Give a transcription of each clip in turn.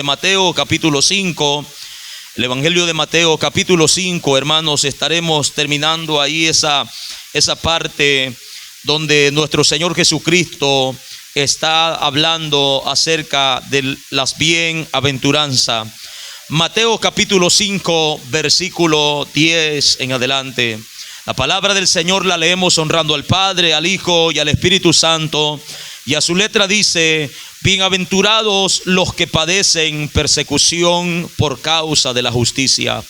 Mateo capítulo 5, el Evangelio de Mateo capítulo 5, hermanos, estaremos terminando ahí esa parte donde nuestro Señor Jesucristo está hablando acerca de las bienaventuranzas. Mateo capítulo 5, versículo 10 en adelante. La palabra del Señor la leemos honrando al Padre, al Hijo y al Espíritu Santo. Y a su letra dice: bienaventurados los que padecen persecución por causa de la justicia,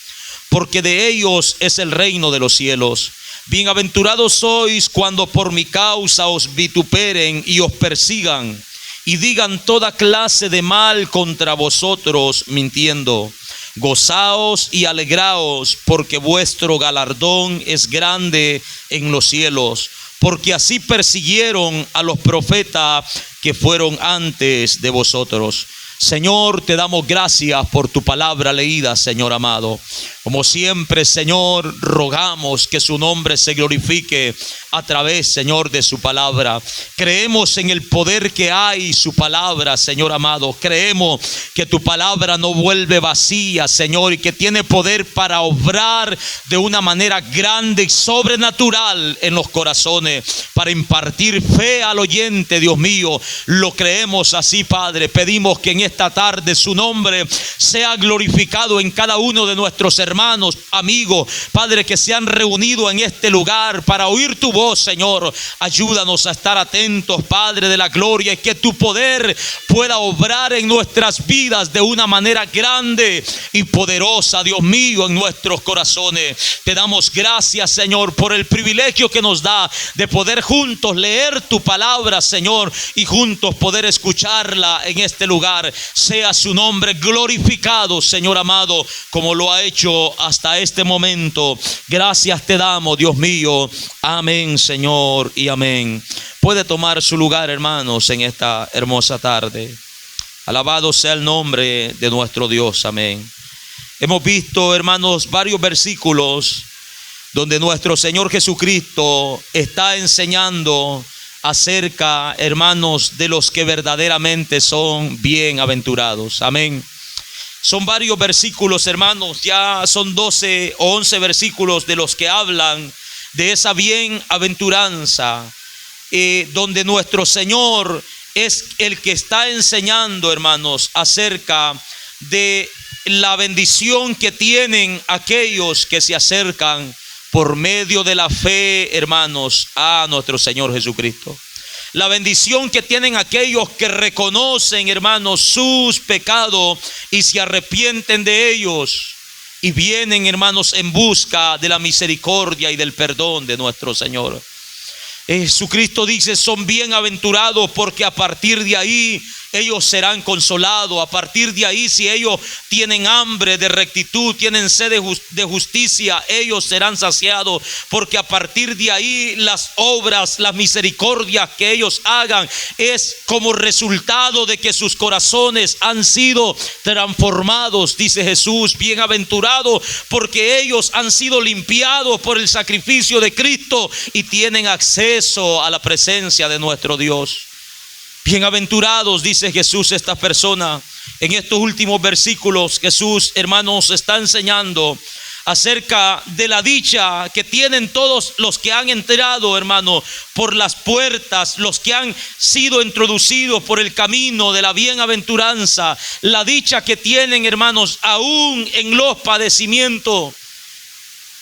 porque de ellos es el reino de los cielos. Bienaventurados sois cuando por mi causa os vituperen y os persigan, y digan toda clase de mal contra vosotros mintiendo. Gozaos y alegraos, porque vuestro galardón es grande en los cielos, porque así persiguieron a los profetas que fueron antes de vosotros. Señor, te damos gracias por tu palabra leída, Señor amado. Como siempre, Señor, rogamos que su nombre se glorifique a través, Señor, de su palabra. Creemos en el poder que hay su palabra, Señor amado. Creemos que tu palabra no vuelve vacía, Señor, y que tiene poder para obrar de una manera grande y sobrenatural en los corazones, para impartir fe al oyente, Dios mío. Lo creemos así, Padre. Pedimos que en esta tarde su nombre sea glorificado en cada uno de nuestros hermanos, amigos, Padre, que se han reunido en este lugar para oír tu voz, Señor. Ayúdanos a estar atentos, Padre de la gloria, y que tu poder pueda obrar en nuestras vidas de una manera grande y poderosa, Dios mío, en nuestros corazones. Te damos gracias, Señor, por el privilegio que nos da de poder juntos leer tu palabra, Señor, y juntos poder escucharla en este lugar. Sea su nombre glorificado, Señor amado, como lo ha hecho hasta este momento. Gracias te damos, Dios mío. Amén, Señor, y amén. Puede tomar su lugar, hermanos, en esta hermosa tarde. Alabado sea el nombre de nuestro Dios. Amén. Hemos visto, hermanos, varios versículos donde nuestro Señor Jesucristo está enseñando acerca, hermanos, de los que verdaderamente son bienaventurados. Amén. Son varios versículos, hermanos, ya son 12 o 11 versículos de los que hablan de esa bienaventuranza, donde nuestro Señor es el que está enseñando, hermanos, acerca de la bendición que tienen aquellos que se acercan por medio de la fe, hermanos, a nuestro Señor Jesucristo. La bendición que tienen aquellos que reconocen, hermanos, sus pecados y se arrepienten de ellos y vienen, hermanos, en busca de la misericordia y del perdón de nuestro Señor. Jesucristo dice: son bienaventurados porque a partir de ahí ellos serán consolados. A partir de ahí, si ellos tienen hambre de rectitud, tienen sed de justicia, ellos serán saciados, porque a partir de ahí las obras, las misericordias que ellos hagan es como resultado de que sus corazones han sido transformados. Dice Jesús: bienaventurados porque ellos han sido limpiados por el sacrificio de Cristo y tienen acceso a la presencia de nuestro Dios. Bienaventurados, dice Jesús, esta persona. En estos últimos versículos Jesús, hermanos, está enseñando acerca de la dicha que tienen todos los que han entrado, hermano, por las puertas, los que han sido introducidos por el camino de la bienaventuranza. La dicha que tienen, hermanos, aún en los padecimientos,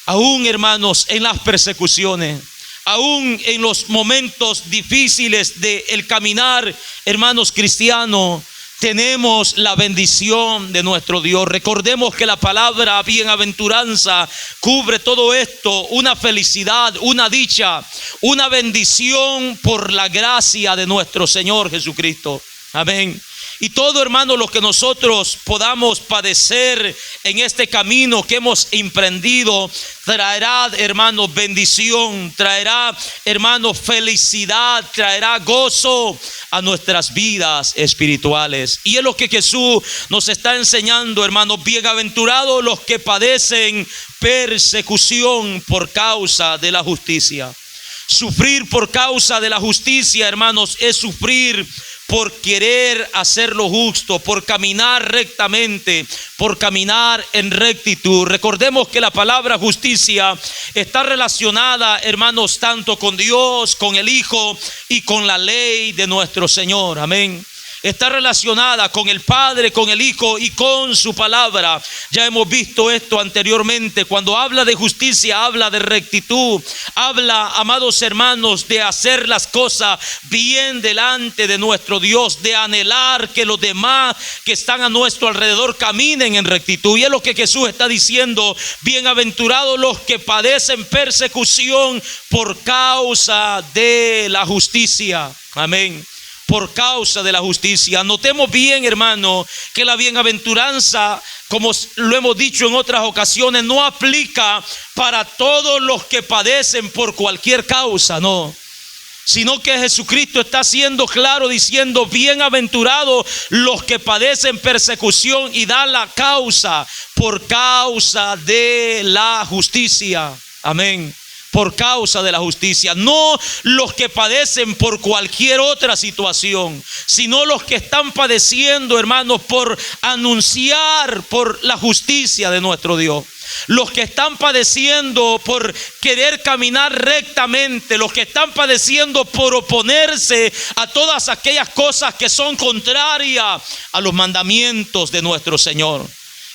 aún, hermanos, en las persecuciones, aún en los momentos difíciles del caminar, hermanos cristianos, tenemos la bendición de nuestro Dios. Recordemos que la palabra bienaventuranza cubre todo esto: una felicidad, una dicha, una bendición por la gracia de nuestro Señor Jesucristo. Amén. Y todo, hermano, lo que nosotros podamos padecer en este camino que hemos emprendido traerá, hermano, bendición, traerá, hermano, felicidad, traerá gozo a nuestras vidas espirituales. Y es lo que Jesús nos está enseñando, hermano: bienaventurados los que padecen persecución por causa de la justicia. Sufrir por causa de la justicia, hermanos, es sufrir por querer hacer lo justo, por caminar rectamente, por caminar en rectitud. Recordemos que la palabra justicia está relacionada, hermanos, tanto con Dios, con el Hijo y con la ley de nuestro Señor. Amén. Está relacionada con el Padre, con el Hijo y con su palabra. Ya hemos visto esto anteriormente. Cuando habla de justicia, habla de rectitud. Habla, amados hermanos, de hacer las cosas bien delante de nuestro Dios, de anhelar que los demás que están a nuestro alrededor caminen en rectitud. Y es lo que Jesús está diciendo: bienaventurados los que padecen persecución por causa de la justicia. Amén. Por causa de la justicia. Notemos bien, hermano, que la bienaventuranza, como lo hemos dicho en otras ocasiones, no aplica para todos los que padecen por cualquier causa, no. Sino que Jesucristo está siendo claro diciendo: bienaventurados los que padecen persecución, y da la causa, por causa de la justicia. Amén. Por causa de la justicia, no los que padecen por cualquier otra situación, sino los que están padeciendo, hermanos, por anunciar por la justicia de nuestro Dios. Los que están padeciendo por querer caminar rectamente, los que están padeciendo por oponerse a todas aquellas cosas que son contrarias a los mandamientos de nuestro Señor.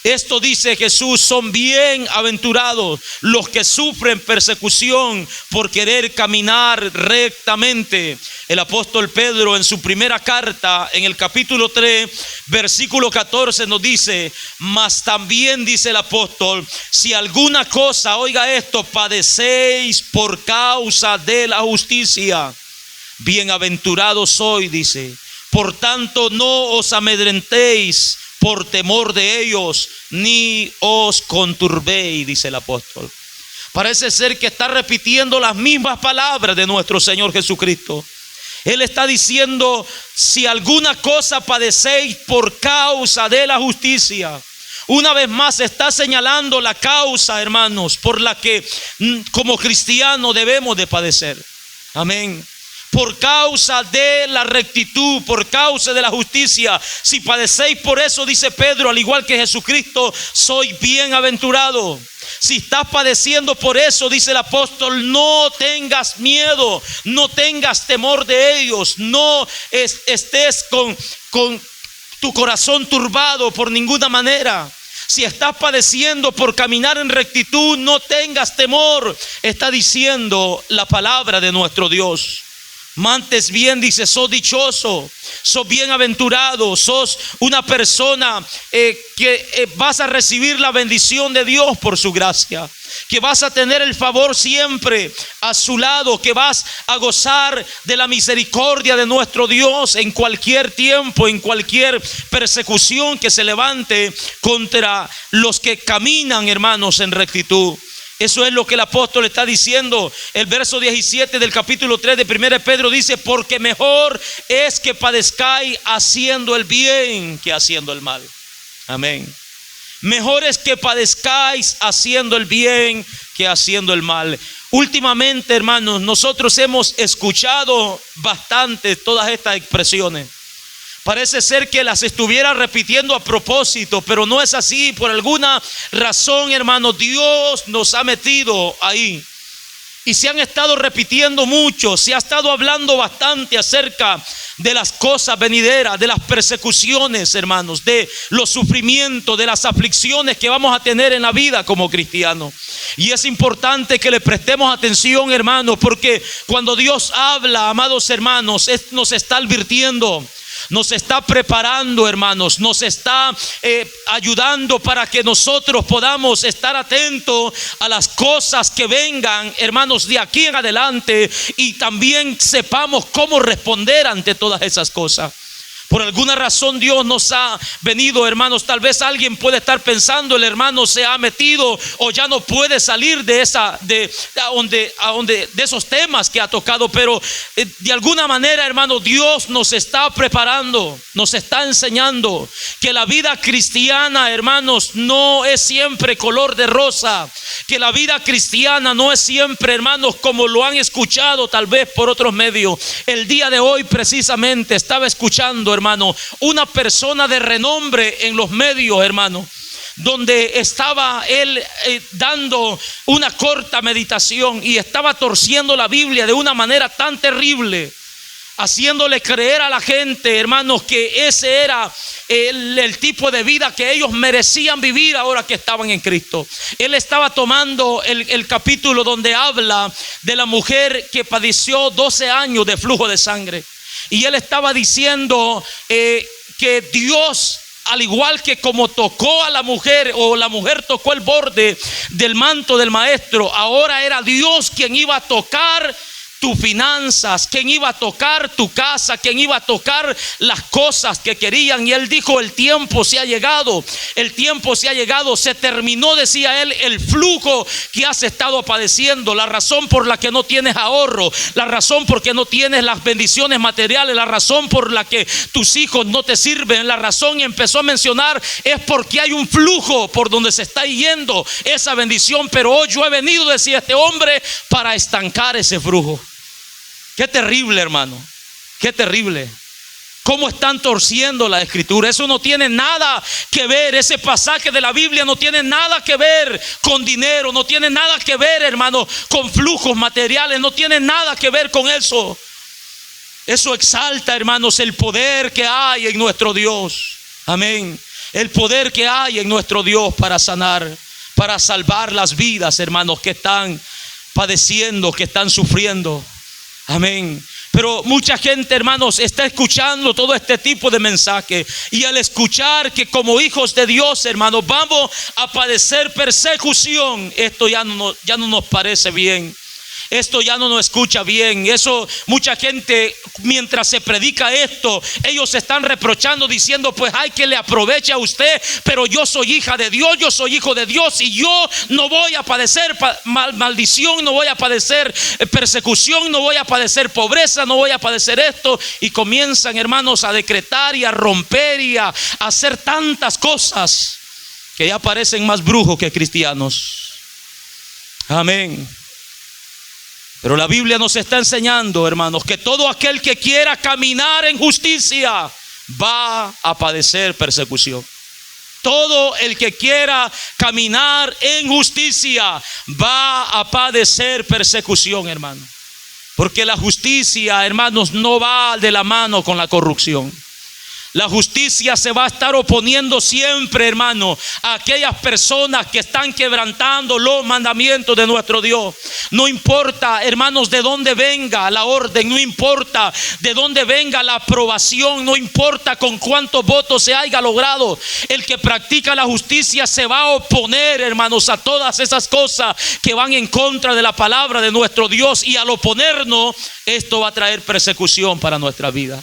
Esto dice Jesús: son bienaventurados los que sufren persecución por querer caminar rectamente. El apóstol Pedro, en su primera carta, en el capítulo 3, versículo 14, nos dice: mas también, dice el apóstol, si alguna cosa, oiga esto, padecéis por causa de la justicia, bienaventurados sois, dice. Por tanto, no os amedrentéis por temor de ellos, ni os conturbéis, dice el apóstol. Parece ser que está repitiendo las mismas palabras de nuestro Señor Jesucristo. Él está diciendo: si alguna cosa padecéis por causa de la justicia. Una vez más está señalando la causa, hermanos, por la que como cristianos debemos de padecer. Amén. Por causa de la rectitud, por causa de la justicia. Si padecéis por eso, dice Pedro, al igual que Jesucristo, soy bienaventurado. Si estás padeciendo por eso, dice el apóstol, no tengas miedo, no tengas temor de ellos, no estés con tu corazón turbado por ninguna manera. Si estás padeciendo por caminar en rectitud, no tengas temor. Está diciendo la palabra de nuestro Dios. Antes bien, dice, sos dichoso, sos bienaventurado, sos una persona que vas a recibir la bendición de Dios por su gracia, que vas a tener el favor siempre a su lado, que vas a gozar de la misericordia de nuestro Dios en cualquier tiempo, en cualquier persecución que se levante contra los que caminan, hermanos, en rectitud. Eso es lo que el apóstol está diciendo. El verso 17 del capítulo 3 de 1 Pedro dice: porque mejor es que padezcáis haciendo el bien que haciendo el mal. Amén. Mejor es que padezcáis haciendo el bien que haciendo el mal. Últimamente, hermanos, nosotros hemos escuchado bastante todas estas expresiones. Parece ser que las estuviera repitiendo a propósito, pero no es así. Por alguna razón, hermanos, Dios nos ha metido ahí. Y se han estado repitiendo mucho, se ha estado hablando bastante acerca de las cosas venideras, de las persecuciones, hermanos, de los sufrimientos, de las aflicciones que vamos a tener en la vida como cristianos. Y es importante que le prestemos atención, hermanos, porque cuando Dios habla, amados hermanos, nos está advirtiendo. Nos está preparando, hermanos, nos está ayudando para que nosotros podamos estar atentos a las cosas que vengan, hermanos, de aquí en adelante, y también sepamos cómo responder ante todas esas cosas. Por alguna razón Dios nos ha venido, hermanos. Tal vez alguien puede estar pensando, el hermano se ha metido o ya no puede salir de esos temas que ha tocado. Pero de alguna manera, hermano, Dios nos está preparando, nos está enseñando que la vida cristiana, hermanos, no es siempre color de rosa. Que la vida cristiana no es siempre, hermanos, como lo han escuchado tal vez por otros medios. El día de hoy precisamente estaba escuchando, hermano, una persona de renombre en los medios, hermano, donde estaba él dando una corta meditación y estaba torciendo la Biblia de una manera tan terrible, haciéndole creer a la gente, hermanos, que ese era el tipo de vida que ellos merecían vivir ahora que estaban en Cristo. Él estaba tomando el capítulo donde habla de la mujer que padeció 12 años de flujo de sangre. Y él estaba diciendo que Dios, al igual que como tocó a la mujer, o la mujer tocó el borde del manto del maestro, ahora era Dios quien iba a tocar tus finanzas, quien iba a tocar tu casa, quien iba a tocar las cosas que querían. Y él dijo: el tiempo se ha llegado, el tiempo se ha llegado, se terminó, decía él, el flujo que has estado padeciendo. La razón por la que no tienes ahorro, la razón por que no tienes las bendiciones materiales, la razón por la que tus hijos no te sirven, la razón, y empezó a mencionar, es porque hay un flujo por donde se está yendo esa bendición. Pero hoy yo he venido, decía este hombre, para estancar ese flujo. Qué terrible, hermano, qué terrible. Cómo están torciendo la escritura. Eso no tiene nada que ver, ese pasaje de la Biblia no tiene nada que ver con dinero, no tiene nada que ver, hermano, con flujos materiales, no tiene nada que ver con eso. Eso exalta, hermanos, el poder que hay en nuestro Dios. Amén. El poder que hay en nuestro Dios para sanar, para salvar las vidas, hermanos, que están padeciendo, que están sufriendo. Amén. Pero mucha gente, hermanos, está escuchando todo este tipo de mensaje, y al escuchar que como hijos de Dios, hermanos, vamos a padecer persecución, esto ya no nos parece bien. Esto ya no nos escucha bien. Eso, mucha gente, mientras se predica esto, ellos se están reprochando, diciendo: pues hay que le aproveche a usted, pero yo soy hija de Dios, yo soy hijo de Dios, y yo no voy a padecer maldición, no voy a padecer persecución, no voy a padecer pobreza, no voy a padecer esto. Y comienzan, hermanos, a decretar y a romper y a hacer tantas cosas que ya parecen más brujos que cristianos. Amén. Pero la Biblia nos está enseñando, hermanos, que todo aquel que quiera caminar en justicia va a padecer persecución. Todo el que quiera caminar en justicia va a padecer persecución, hermano. Porque la justicia, hermanos, no va de la mano con la corrupción. La justicia se va a estar oponiendo siempre, hermano, a aquellas personas que están quebrantando los mandamientos de nuestro Dios. No importa, hermanos, de dónde venga la orden, no importa de dónde venga la aprobación, no importa con cuántos votos se haya logrado. El que practica la justicia se va a oponer, hermanos, a todas esas cosas que van en contra de la palabra de nuestro Dios. Y al oponernos, esto va a traer persecución para nuestra vida.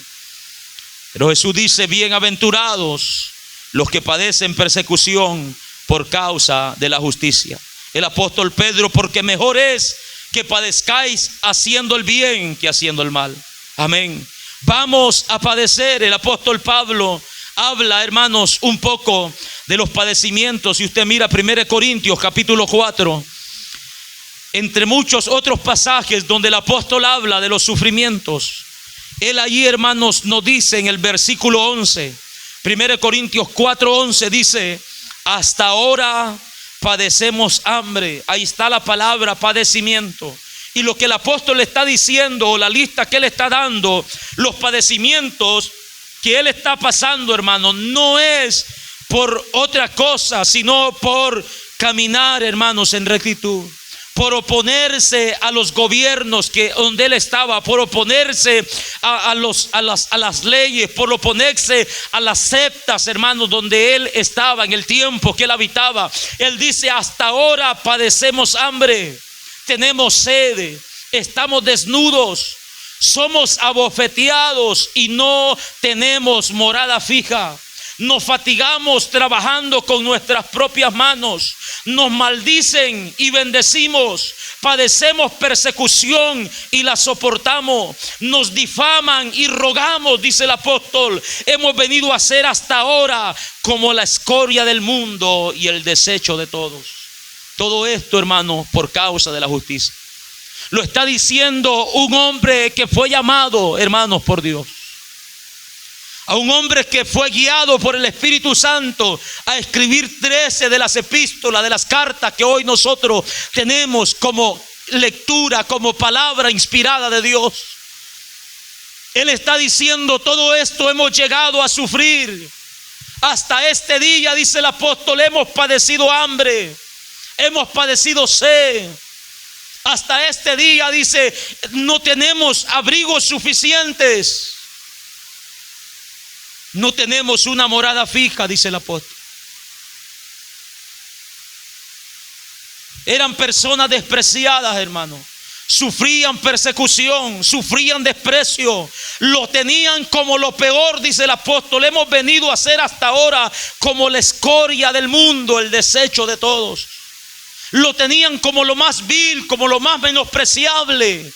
Pero Jesús dice: bienaventurados los que padecen persecución por causa de la justicia. El apóstol Pedro: porque mejor es que padezcáis haciendo el bien que haciendo el mal. Amén. Vamos a padecer. El apóstol Pablo habla, hermanos, un poco de los padecimientos. Si usted mira 1 Corintios capítulo 4, entre muchos otros pasajes donde el apóstol habla de los sufrimientos, él allí, hermanos, nos dice en el versículo 11, 1 Corintios 4:11, dice: hasta ahora padecemos hambre. Ahí está la palabra padecimiento. Y lo que el apóstol le está diciendo, o la lista que él está dando, los padecimientos que él está pasando, hermano, no es por otra cosa, sino por caminar, hermanos, en rectitud. Por oponerse a los gobiernos donde él estaba, por oponerse a las leyes, por oponerse a las sectas, hermanos, donde él estaba en el tiempo que él habitaba. Él dice: hasta ahora padecemos hambre, tenemos sed, estamos desnudos, Somos abofeteados y no tenemos morada fija. Nos fatigamos trabajando con nuestras propias manos. Nos maldicen y bendecimos. Padecemos persecución y la soportamos. Nos difaman y rogamos, dice el apóstol. Hemos venido a ser hasta ahora como la escoria del mundo y el desecho de todos. Todo esto, hermanos, por causa de la justicia. Lo está diciendo un hombre que fue llamado, hermanos, por Dios. A un hombre que fue guiado por el Espíritu Santo a escribir 13 de las epístolas, de las cartas que hoy nosotros tenemos como lectura, como palabra inspirada de Dios. Él está diciendo: todo esto hemos llegado a sufrir. Hasta este día, dice el apóstol, hemos padecido hambre, hemos padecido sed. Hasta este día, dice, no tenemos abrigos suficientes. No tenemos una morada fija, dice el apóstol. Eran personas despreciadas, hermano. Sufrían persecución, sufrían desprecio. Lo tenían como lo peor, dice el apóstol. Hemos venido a ser hasta ahora como la escoria del mundo, el desecho de todos. Lo tenían como lo más vil, como lo más menospreciable.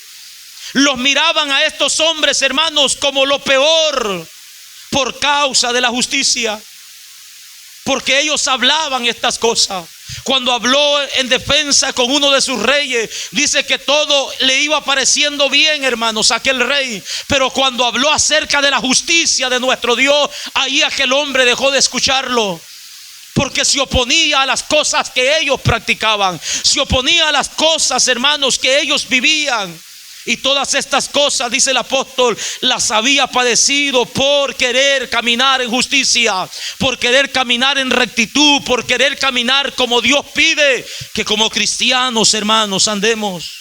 Los miraban a estos hombres, hermanos, como lo peor por causa de la justicia. Porque ellos hablaban estas cosas. Cuando habló en defensa con uno de sus reyes, dice que todo le iba pareciendo bien, hermanos, a aquel rey. Pero cuando habló acerca de la justicia de nuestro Dios, ahí aquel hombre dejó de escucharlo. Porque se oponía a las cosas que ellos practicaban. Se oponía a las cosas, hermanos, que ellos vivían. Y todas estas cosas, dice el apóstol, las había padecido por querer caminar en justicia, por querer caminar en rectitud, por querer caminar como Dios pide que como cristianos, hermanos, andemos.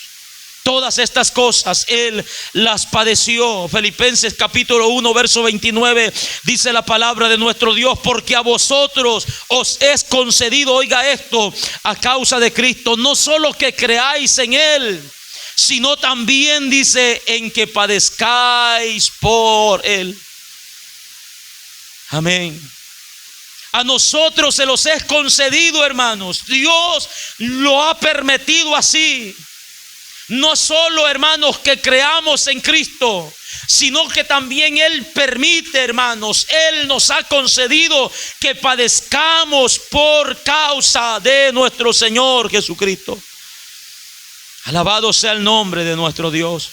Todas estas cosas Él las padeció. Filipenses capítulo 1 verso 29 dice la palabra de nuestro Dios: porque a vosotros os es concedido, oiga esto, a causa de Cristo, no solo que creáis en Él, sino también, dice, en que padezcáis por Él. Amén. A nosotros se los es concedido, hermanos. Dios lo ha permitido así. No solo, hermanos, que creamos en Cristo, sino que también Él permite, hermanos, Él nos ha concedido que padezcamos por causa de nuestro Señor Jesucristo. Alabado sea el nombre de nuestro Dios.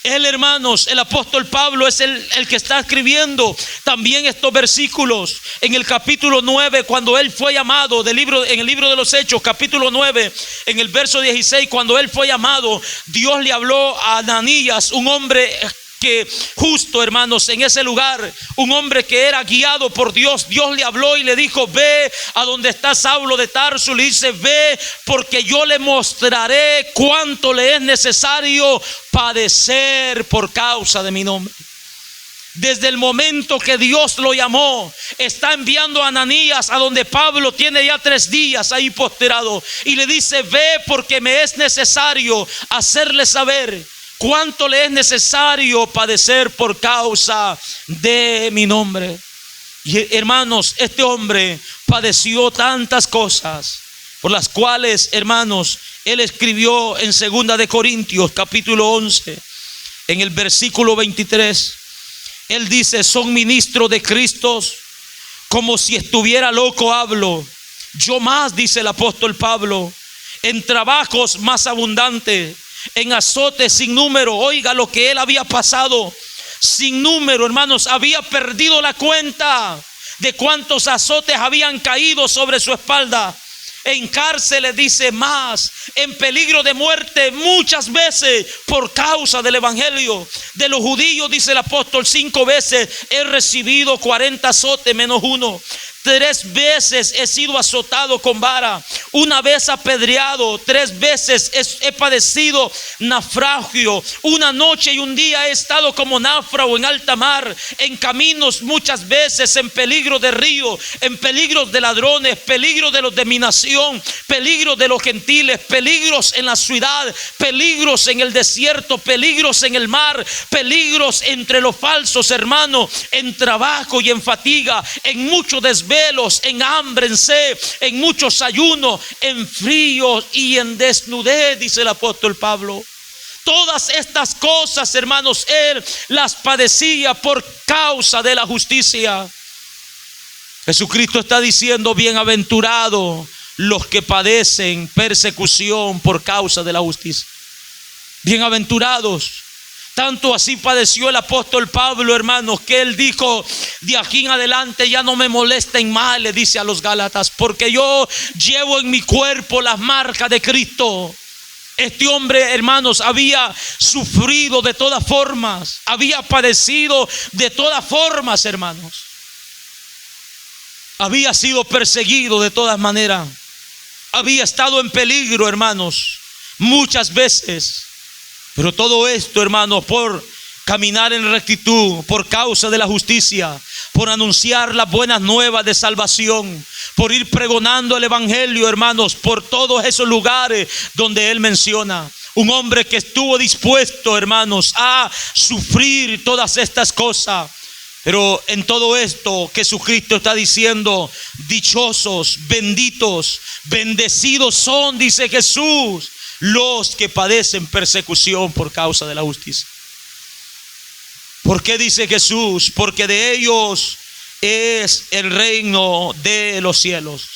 Él, hermanos, el apóstol Pablo es el que está escribiendo también estos versículos en el capítulo 9, cuando él fue llamado, en el libro de los Hechos, capítulo 9, en el verso 16, cuando él fue llamado, Dios le habló a Ananías, un hombre que justo, hermanos, en ese lugar, un hombre que era guiado por Dios. Dios le habló y le dijo: ve a donde está Saulo de Tarso. Le dice: ve, porque yo le mostraré cuánto le es necesario padecer por causa de mi nombre. Desde el momento que Dios lo llamó, está enviando a Ananías a donde Pablo tiene ya 3 días ahí posterado, y le dice: ve, porque me es necesario hacerle saber cuánto le es necesario padecer por causa de mi nombre. Y hermanos, este hombre padeció tantas cosas, por las cuales, hermanos, él escribió en 2 de Corintios capítulo 11, en el versículo 23, él dice: son ministros de Cristo, como si estuviera loco hablo. Yo más, dice el apóstol Pablo, en trabajos más abundantes, en azotes sin número. Oiga lo que él había pasado, sin número, hermanos. Había perdido la cuenta de cuántos azotes habían caído sobre su espalda. En cárceles, dice, más, en peligro de muerte muchas veces por causa del evangelio. De los judíos, dice el apóstol, 5 veces he recibido 40 azotes menos uno. 3 veces he sido azotado con vara, 1 vez apedreado, 3 veces he padecido naufragio, 1 noche y 1 día he estado como náufrago en alta mar, en caminos muchas veces, en peligro de río, en peligros de ladrones, peligro de los de mi nación, peligro de los gentiles, peligros en la ciudad, peligros en el desierto, peligros en el mar, peligros entre los falsos hermanos, en trabajo y en fatiga, en muchos desvelos, en hambre, en sed, en muchos ayunos, en frío y en desnudez, dice el apóstol Pablo. Todas estas cosas, hermanos, él las padecía por causa de la justicia. Jesucristo está diciendo: bienaventurados los que padecen persecución por causa de la justicia. Bienaventurados. Tanto así padeció el apóstol Pablo, hermanos, que él dijo: de aquí en adelante ya no me molesten más, le dice a los Gálatas, porque yo llevo en mi cuerpo las marcas de Cristo. Este hombre, hermanos, había sufrido de todas formas, había padecido de todas formas, hermanos. Había sido perseguido de todas maneras. Había estado en peligro, hermanos, muchas veces. Pero todo esto, hermanos, por caminar en rectitud, por causa de la justicia, por anunciar las buenas nuevas de salvación, por ir pregonando el evangelio, hermanos, por todos esos lugares donde él menciona. Un hombre que estuvo dispuesto, hermanos, a sufrir todas estas cosas. Pero en todo esto Jesucristo está diciendo: dichosos, benditos, bendecidos son, dice Jesús, los que padecen persecución por causa de la justicia. ¿Por qué dice Jesús? Porque de ellos es el reino de los cielos.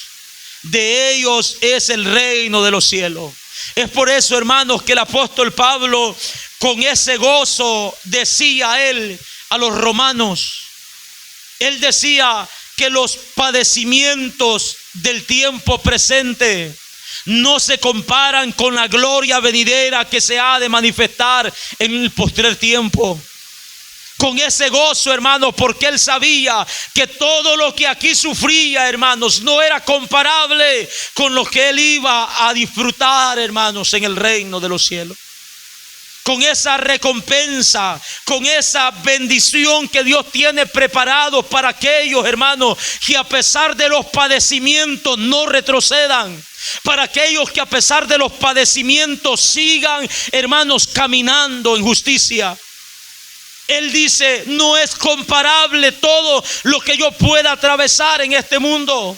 De ellos es el reino de los cielos. Es por eso, hermanos, que el apóstol Pablo, con ese gozo, decía él a los romanos, él decía que los padecimientos del tiempo presente no se comparan con la gloria venidera que se ha de manifestar en el postrer tiempo. Con ese gozo, hermanos, porque él sabía que todo lo que aquí sufría, hermanos, no era comparable con lo que él iba a disfrutar, hermanos, en el reino de los cielos. Con esa recompensa, con esa bendición que Dios tiene preparado para aquellos, hermanos, que a pesar de los padecimientos no retrocedan. Para aquellos que a pesar de los padecimientos sigan, hermanos, caminando en justicia. Él dice: no es comparable todo lo que yo pueda atravesar en este mundo.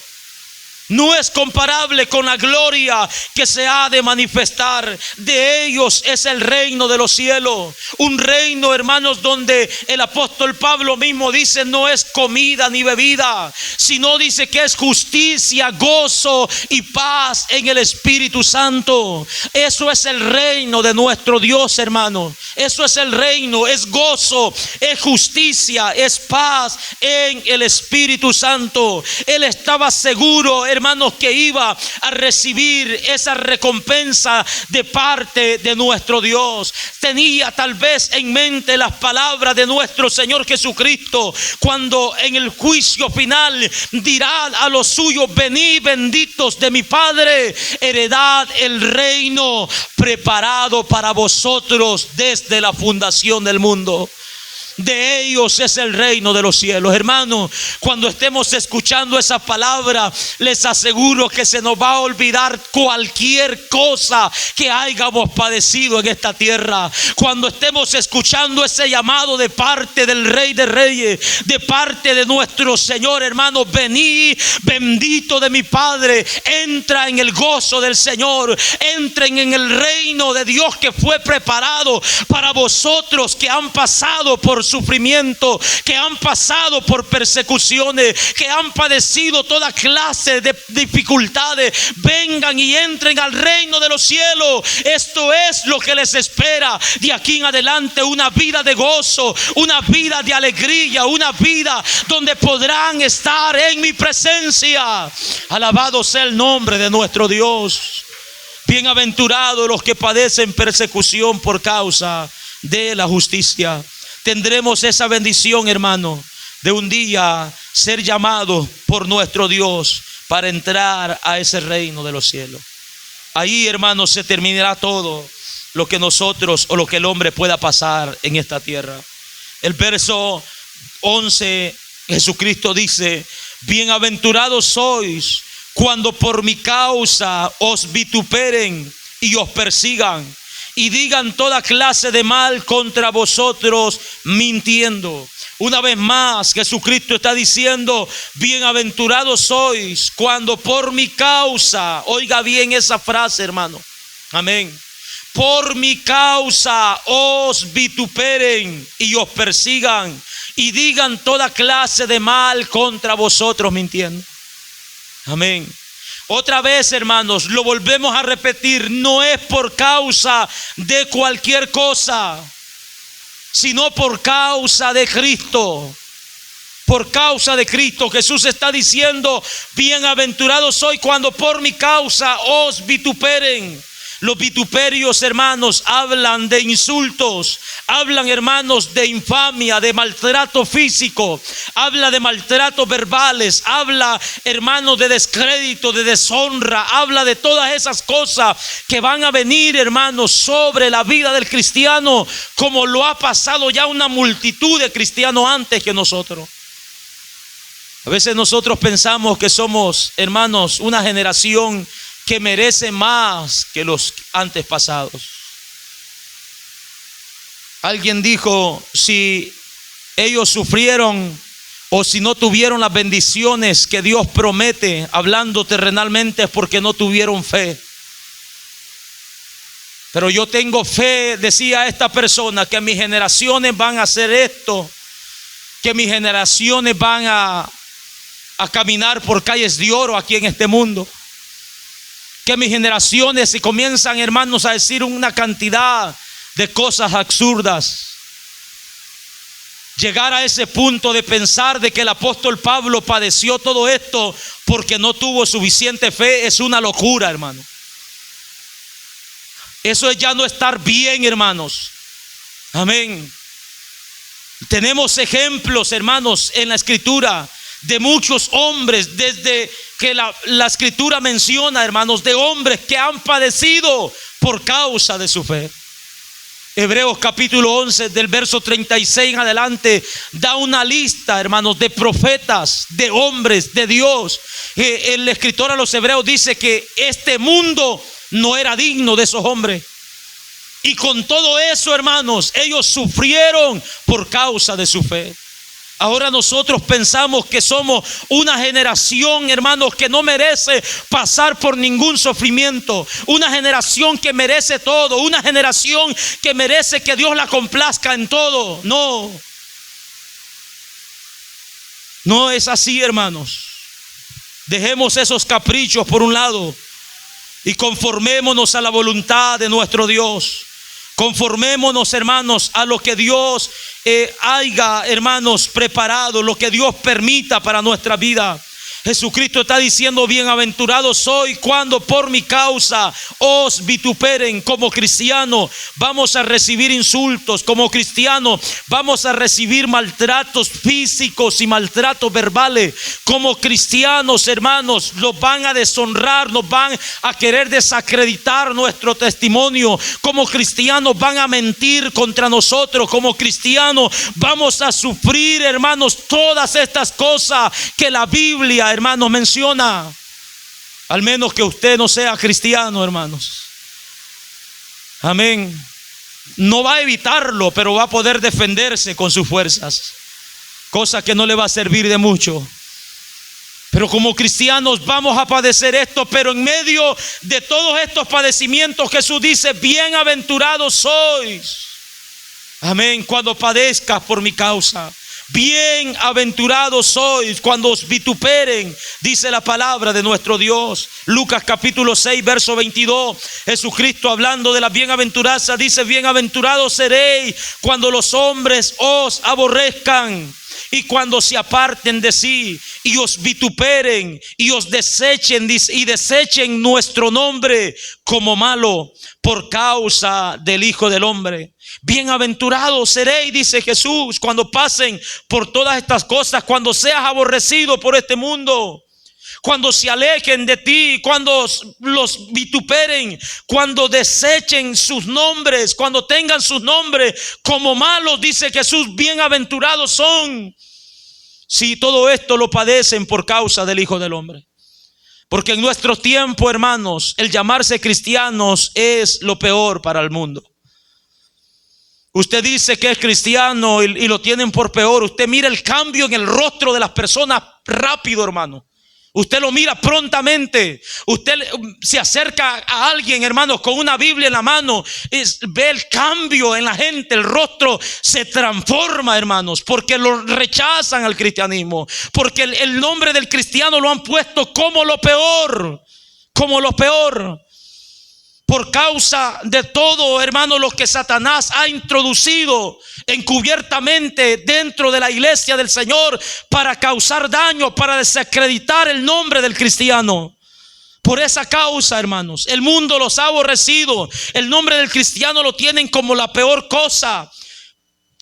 No es comparable con la gloria que se ha de manifestar. De ellos es el reino de los cielos. Un reino, hermanos, donde el apóstol Pablo mismo dice: no es comida ni bebida, sino dice que es justicia, gozo y paz en el Espíritu Santo. Eso es el reino de nuestro Dios, hermanos. Eso es el reino, es gozo, es justicia, es paz en el Espíritu Santo. Él estaba seguro, hermanos, que iba a recibir esa recompensa de parte de nuestro Dios. Tenía tal vez en mente las palabras de nuestro Señor Jesucristo, cuando en el juicio final dirá a los suyos: venid benditos de mi Padre, heredad el reino preparado para vosotros desde la fundación del mundo. De ellos es el reino de los cielos. Hermanos, cuando estemos escuchando esa palabra, les aseguro que se nos va a olvidar cualquier cosa que hayamos padecido en esta tierra. Cuando estemos escuchando ese llamado de parte del Rey de Reyes, de parte de nuestro Señor, hermanos: venid bendito de mi Padre, entra en el gozo del Señor, entren en el reino de Dios que fue preparado para vosotros, que han pasado por sufrimiento, que han pasado por persecuciones, que han padecido toda clase de dificultades. Vengan y entren al reino de los cielos. Esto es lo que les espera de aquí en adelante: una vida de gozo, una vida de alegría, una vida donde podrán estar en mi presencia. Alabado sea el nombre de nuestro Dios. Bienaventurados los que padecen persecución por causa de la justicia. Tendremos esa bendición, hermano, de un día ser llamados por nuestro Dios para entrar a ese reino de los cielos. Ahí, hermanos, se terminará todo lo que nosotros o lo que el hombre pueda pasar en esta tierra. El verso 11, Jesucristo dice: bienaventurados sois cuando por mi causa os vituperen y os persigan y digan toda clase de mal contra vosotros mintiendo. Una vez más, Jesucristo está diciendo: bienaventurados sois cuando por mi causa, oiga bien esa frase, hermano, amén, por mi causa os vituperen y os persigan y digan toda clase de mal contra vosotros mintiendo. Amén. Otra vez, hermanos, lo volvemos a repetir: no es por causa de cualquier cosa, sino por causa de Cristo. Por causa de Cristo. Jesús está diciendo: bienaventurados soy cuando por mi causa os vituperen. Los vituperios, hermanos, hablan de insultos, hablan, hermanos, de infamia, de maltrato físico, habla de maltratos verbales, habla, hermanos, de descrédito, de deshonra, habla de todas esas cosas que van a venir, hermanos, sobre la vida del cristiano, como lo ha pasado ya una multitud de cristianos antes que nosotros. A veces nosotros pensamos que somos, hermanos, una generación que merece más que los antes pasados. Alguien dijo: si ellos sufrieron o si no tuvieron las bendiciones que Dios promete, hablando terrenalmente, es porque no tuvieron fe. Pero yo tengo fe, decía esta persona, que mis generaciones van a hacer esto, que mis generaciones van a caminar por calles de oro aquí en este mundo. Que mis generaciones se comienzan, hermanos, a decir una cantidad de cosas absurdas. Llegar a ese punto de pensar de que el apóstol Pablo padeció todo esto porque no tuvo suficiente fe es una locura, hermano. Eso es ya no estar bien, hermanos. Amén. Tenemos ejemplos, hermanos, en la Escritura de muchos hombres, desde que la Escritura menciona, hermanos, de hombres que han padecido por causa de su fe. Hebreos capítulo 11, del verso 36 en adelante, da una lista, hermanos, de profetas, de hombres de Dios. El escritor a los Hebreos dice que este mundo no era digno de esos hombres. Y con todo eso, hermanos, ellos sufrieron por causa de su fe. Ahora nosotros pensamos que somos una generación, hermanos, que no merece pasar por ningún sufrimiento. Una generación que merece todo. Una generación que merece que Dios la complazca en todo. No. No es así, hermanos. Dejemos esos caprichos por un lado y conformémonos a la voluntad de nuestro Dios. Conformémonos, hermanos, a lo que Dios haya, hermanos, preparado, lo que Dios permita para nuestra vida. Jesucristo está diciendo: bienaventurado soy cuando por mi causa os vituperen. Como cristiano vamos a recibir insultos, como cristiano vamos a recibir maltratos físicos y maltratos verbales. Como cristianos, hermanos, nos van a deshonrar, nos van a querer desacreditar nuestro testimonio. Como cristianos van a mentir contra nosotros. Como cristianos vamos a sufrir, hermanos, todas estas cosas que la Biblia, hermanos, menciona. Al menos que usted no sea cristiano, hermanos. Amén. No va a evitarlo, pero va a poder defenderse con sus fuerzas, cosa que no le va a servir de mucho. Pero como cristianos vamos a padecer esto, pero en medio de todos estos padecimientos Jesús dice: bienaventurados sois, amén, cuando padezcas por mi causa. Bienaventurados sois cuando os vituperen, dice la palabra de nuestro Dios. Lucas capítulo 6, verso 22. Jesucristo, hablando de la bienaventuranza, dice: bienaventurados seréis cuando los hombres os aborrezcan y cuando se aparten de sí y os vituperen y os desechen y desechen nuestro nombre como malo por causa del Hijo del Hombre. Bienaventurados seréis, dice Jesús, cuando pasen por todas estas cosas, cuando seas aborrecido por este mundo, cuando se alejen de ti, cuando los vituperen, cuando desechen sus nombres, cuando tengan sus nombres como malos, dice Jesús, bienaventurados son. Si todo esto lo padecen por causa del Hijo del Hombre. Porque en nuestro tiempo, hermanos, el llamarse cristianos es lo peor para el mundo. Usted dice que es cristiano y lo tienen por peor. Usted mira el cambio en el rostro de las personas rápido, hermano. Usted lo mira prontamente. Usted se acerca a alguien, hermanos, con una Biblia en la mano, ve el cambio en la gente, el rostro se transforma, hermanos, porque lo rechazan al cristianismo, porque el nombre del cristiano lo han puesto como lo peor, como lo peor. Por causa de todo, hermano, lo que Satanás ha introducido encubiertamente dentro de la iglesia del Señor para causar daño, para desacreditar el nombre del cristiano. Por esa causa, hermanos, el mundo los ha aborrecido. El nombre del cristiano lo tienen como la peor cosa.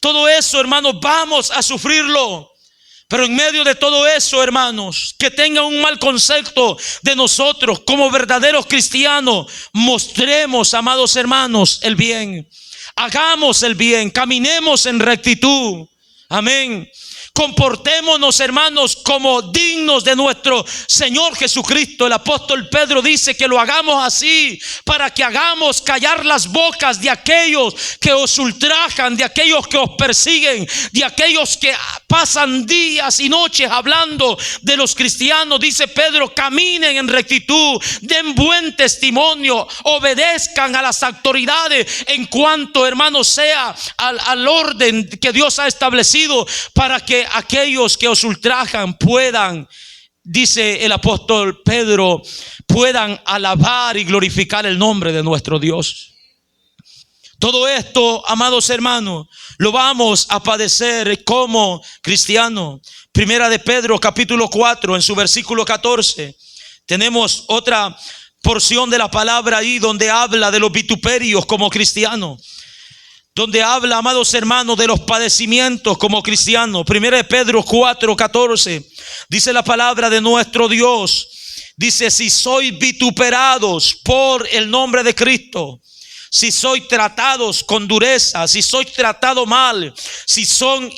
Todo eso, hermanos, vamos a sufrirlo. Pero en medio de todo eso, hermanos, que tengan un mal concepto de nosotros como verdaderos cristianos, mostremos, amados hermanos, el bien. Hagamos el bien, caminemos en rectitud. Amén. Comportémonos, hermanos, como dignos de nuestro Señor Jesucristo. El apóstol Pedro dice que lo hagamos así, para que hagamos callar las bocas de aquellos que os ultrajan, de aquellos que os persiguen, de aquellos que pasan días y noches hablando de los cristianos. Dice Pedro, caminen en rectitud, den buen testimonio, obedezcan a las autoridades en cuanto, hermanos, sea al orden que Dios ha establecido, para que aquellos que os ultrajan puedan, dice el apóstol Pedro, puedan alabar y glorificar el nombre de nuestro Dios. Todo esto, amados hermanos, lo vamos a padecer como cristianos. Primera de Pedro, capítulo 4, en su versículo 14, tenemos otra porción de la palabra ahí donde habla de los vituperios como cristianos, donde habla, amados hermanos, de los padecimientos como cristianos. Primera de Pedro 4:14, dice la palabra de nuestro Dios. Dice, si sois vituperados por el nombre de Cristo, si sois tratados con dureza, si sois tratados mal, si son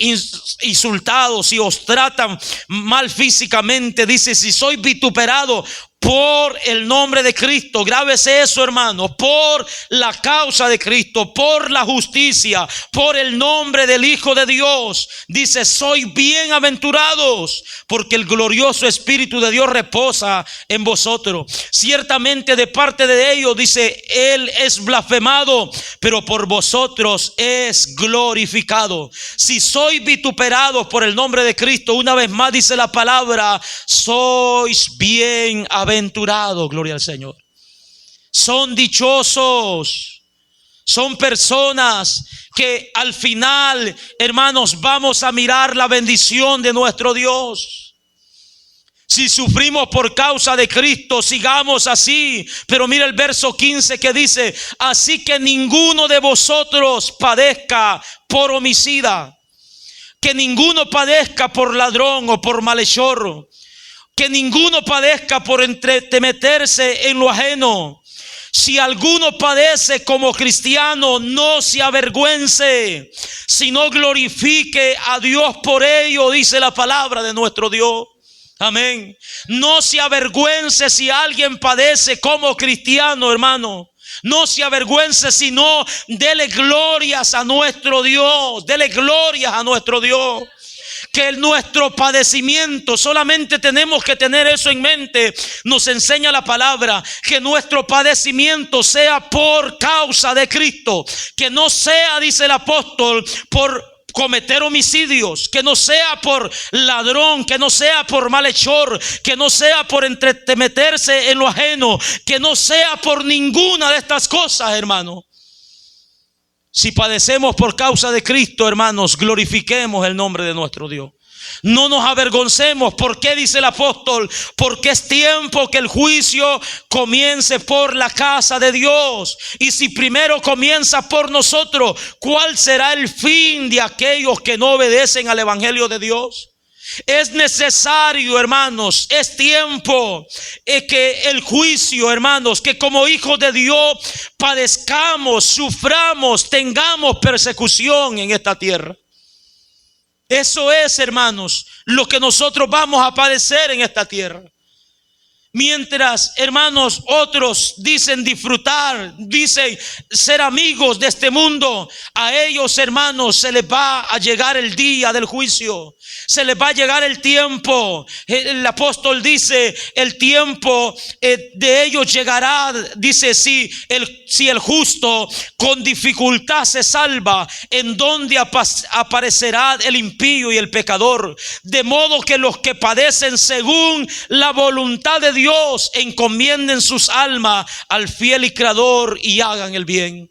insultados, si os tratan mal físicamente, dice, si sois vituperados por el nombre de Cristo, grábese eso, hermano, por la causa de Cristo, por la justicia, por el nombre del Hijo de Dios, dice, sois bienaventurados, porque el glorioso Espíritu de Dios reposa en vosotros. Ciertamente de parte de ellos, dice, Él es blasfemado, pero por vosotros es glorificado. Si sois vituperados por el nombre de Cristo, una vez más dice la palabra, sois bienaventurados. Gloria al Señor. Son dichosos. Son personas que al final, hermanos, vamos a mirar la bendición de nuestro Dios. Si sufrimos por causa de Cristo, sigamos así. Pero mira el verso 15 que dice, así que ninguno de vosotros padezca por homicida, que ninguno padezca por ladrón o por malhechor, que ninguno padezca por entremeterse en lo ajeno. Si alguno padece como cristiano, no se avergüence, sino glorifique a Dios por ello, dice la palabra de nuestro Dios. Amén. No se avergüence si alguien padece como cristiano, hermano. No se avergüence, sino dele glorias a nuestro Dios. Dele glorias a nuestro Dios. Que nuestro padecimiento, solamente tenemos que tener eso en mente. Nos enseña la palabra, que nuestro padecimiento sea por causa de Cristo. Que no sea, dice el apóstol, por cometer homicidios, que no sea por ladrón, que no sea por malhechor, que no sea por entremeterse en lo ajeno, que no sea por ninguna de estas cosas, hermano. Si padecemos por causa de Cristo, hermanos, glorifiquemos el nombre de nuestro Dios. No nos avergoncemos. ¿Por qué dice el apóstol? Porque es tiempo que el juicio comience por la casa de Dios. Y si primero comienza por nosotros, ¿cuál será el fin de aquellos que no obedecen al evangelio de Dios? Es necesario, hermanos, es tiempo que el juicio, hermanos, que como hijos de Dios padezcamos, suframos, tengamos persecución en esta tierra. Eso es, hermanos, lo que nosotros vamos a padecer en esta tierra. Mientras, hermanos, otros dicen disfrutar, dicen ser amigos de este mundo, a ellos, hermanos, se les va a llegar el día del juicio. Se les va a llegar el tiempo. El apóstol dice, el tiempo de ellos llegará. Dice, si el justo con dificultad se salva, ¿en dónde aparecerá el impío y el pecador? De modo que los que padecen según la voluntad de Dios encomienden sus almas al fiel y creador y hagan el bien.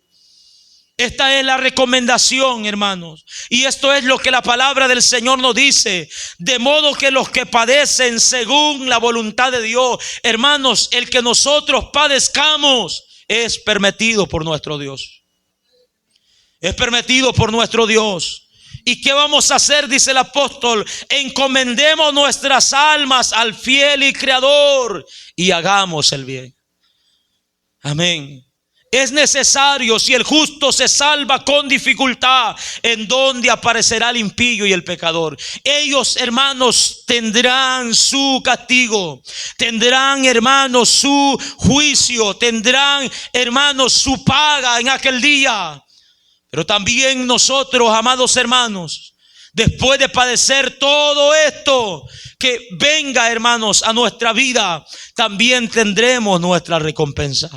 Esta es la recomendación, hermanos. Y esto es lo que la palabra del Señor nos dice. De modo que los que padecen según la voluntad de Dios, hermanos, el que nosotros padezcamos es permitido por nuestro Dios. Es permitido por nuestro Dios. ¿Y qué vamos a hacer? Dice el apóstol. Encomendemos nuestras almas al fiel y creador y hagamos el bien. Amén. Es necesario, si el justo se salva con dificultad, ¿en dónde aparecerá el impío y el pecador? Ellos, hermanos, tendrán su castigo, tendrán, hermanos, su juicio, tendrán, hermanos, su paga en aquel día. Pero también nosotros, amados hermanos, después de padecer todo esto que venga, hermanos, a nuestra vida, también tendremos nuestra recompensa.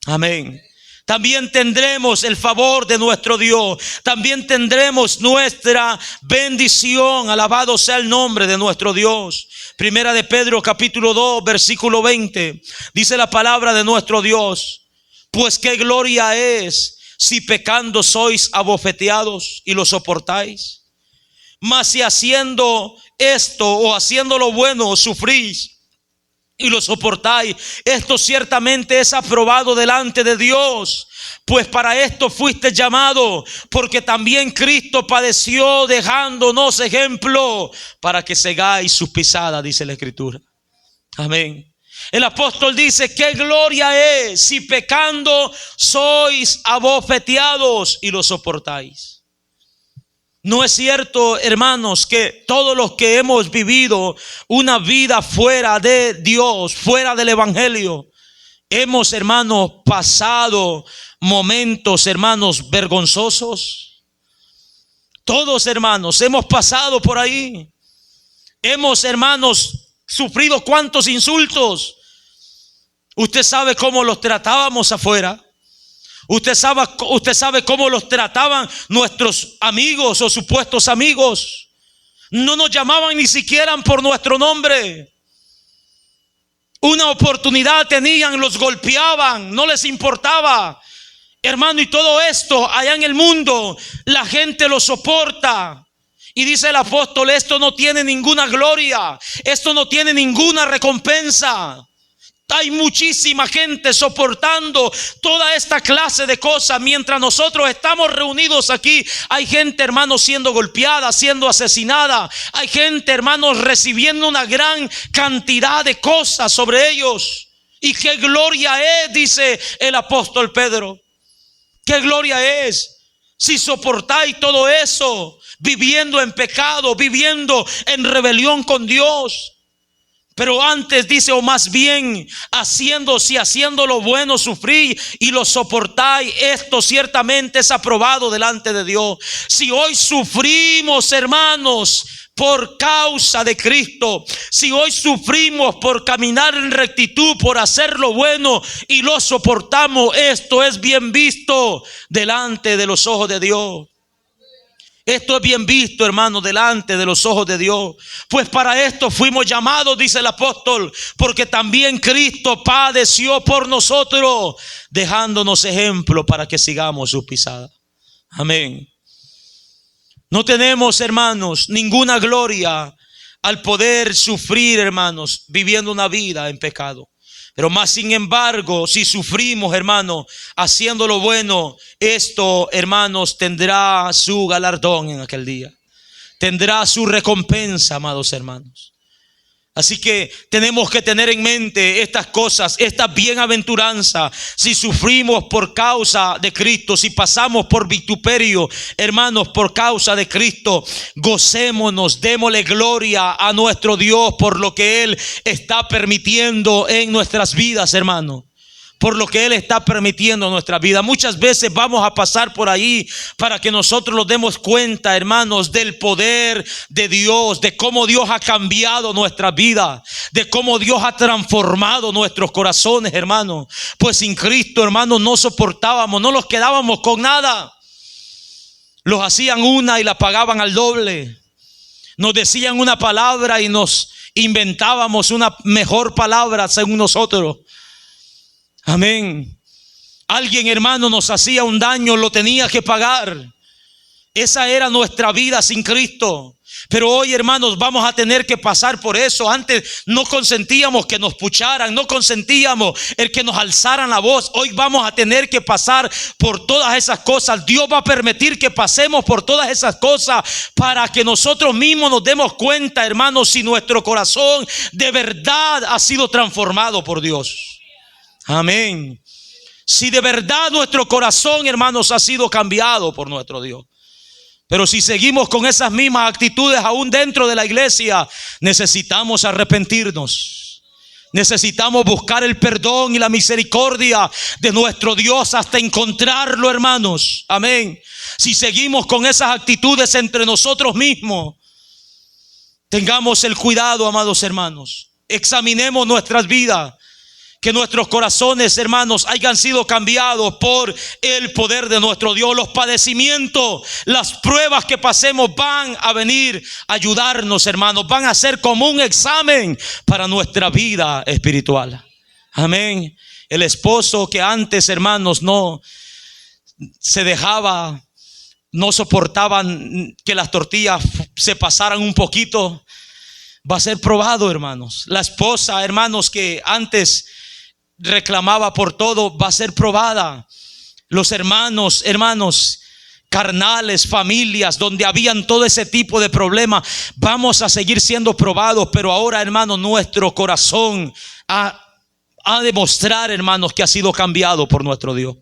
Amén. También tendremos el favor de nuestro Dios. También tendremos nuestra bendición. Alabado sea el nombre de nuestro Dios. Primera de Pedro capítulo 2 versículo 20. Dice la palabra de nuestro Dios: pues qué gloria es si pecando sois abofeteados y lo soportáis. Mas si haciendo esto o haciendo lo bueno sufrís y lo soportáis, esto ciertamente es aprobado delante de Dios, pues para esto fuiste llamado, porque también Cristo padeció dejándonos ejemplo para que sigáis sus pisadas, dice la Escritura. Amén. El apóstol dice: qué gloria es si pecando sois abofeteados y lo soportáis. No es cierto, hermanos, que todos los que hemos vivido una vida fuera de Dios, fuera del evangelio, hemos, hermanos, pasado momentos, hermanos, vergonzosos? Todos, hermanos, hemos pasado por ahí. Hemos, hermanos, sufrido cuántos insultos. Usted sabe cómo los tratábamos afuera. Usted sabe cómo los trataban nuestros amigos o supuestos amigos. No nos llamaban ni siquiera por nuestro nombre. Una oportunidad tenían, los golpeaban, no les importaba. Hermano, y todo esto allá en el mundo, la gente lo soporta. Y dice el apóstol: esto no tiene ninguna gloria, esto no tiene ninguna recompensa. Hay muchísima gente soportando toda esta clase de cosas. Mientras nosotros estamos reunidos aquí, hay gente, hermanos, siendo golpeada, siendo asesinada. Hay gente, hermanos, recibiendo una gran cantidad de cosas sobre ellos. Y qué gloria es, dice el apóstol Pedro. Qué gloria es si soportáis todo eso, viviendo en pecado, viviendo en rebelión con Dios. Pero antes dice: o más bien haciendo lo bueno sufrí y lo soportáis, esto ciertamente es aprobado delante de Dios. Si hoy sufrimos, hermanos, por causa de Cristo, si hoy sufrimos por caminar en rectitud, por hacer lo bueno y lo soportamos, esto es bien visto delante de los ojos de Dios. Esto es bien visto, hermano, delante de los ojos de Dios. Pues para esto fuimos llamados, dice el apóstol, porque también Cristo padeció por nosotros, dejándonos ejemplo para que sigamos sus pisadas. Amén. No tenemos, hermanos, ninguna gloria al poder sufrir, hermanos, viviendo una vida en pecado. Pero más sin embargo, si sufrimos, hermanos, haciendo lo bueno, esto, hermanos, tendrá su galardón en aquel día. Tendrá su recompensa, amados hermanos. Así que tenemos que tener en mente estas cosas, esta bienaventuranza. Si sufrimos por causa de Cristo, si pasamos por vituperio, hermanos, por causa de Cristo, gocémonos, démosle gloria a nuestro Dios por lo que Él está permitiendo en nuestras vidas, hermanos. Por lo que Él está permitiendo en nuestra vida. Muchas veces vamos a pasar por ahí para que nosotros nos demos cuenta, hermanos, del poder de Dios, de cómo Dios ha cambiado nuestra vida, de cómo Dios ha transformado nuestros corazones, hermanos. Pues sin Cristo, hermanos, no soportábamos, no los quedábamos con nada. Los hacían una y la pagaban al doble. Nos decían una palabra y nos inventábamos una mejor palabra según nosotros. Amén. Alguien, hermano, nos hacía un daño, lo tenía que pagar. Esa era nuestra vida sin Cristo. Pero hoy, hermanos, vamos a tener que pasar por eso. Antes no consentíamos que nos pucharan, no consentíamos el que nos alzaran la voz. Hoy vamos a tener que pasar por todas esas cosas. Dios va a permitir que pasemos por todas esas cosas para que nosotros mismos nos demos cuenta, hermanos, si nuestro corazón de verdad ha sido transformado por Dios. Amén. Si de verdad nuestro corazón, hermanos, ha sido cambiado por nuestro Dios. Pero si seguimos con esas mismas actitudes aún dentro de la iglesia, necesitamos arrepentirnos. Necesitamos buscar el perdón y la misericordia de nuestro Dios hasta encontrarlo, hermanos. Amén. Si seguimos con esas actitudes entre nosotros mismos, tengamos el cuidado, amados hermanos. Examinemos nuestras vidas. Que nuestros corazones, hermanos, hayan sido cambiados por el poder de nuestro Dios. Los padecimientos, las pruebas que pasemos van a venir a ayudarnos, hermanos. Van a ser como un examen para nuestra vida espiritual. Amén. El esposo que antes, hermanos, no se dejaba, no soportaban que las tortillas se pasaran un poquito, va a ser probado, hermanos. La esposa, hermanos, que antes reclamaba por todo, va a ser probada. Los hermanos carnales, familias donde habían todo ese tipo de problemas, vamos a seguir siendo probados. Pero ahora, hermanos, nuestro corazón ha de mostrar, hermanos, que ha sido cambiado por nuestro Dios.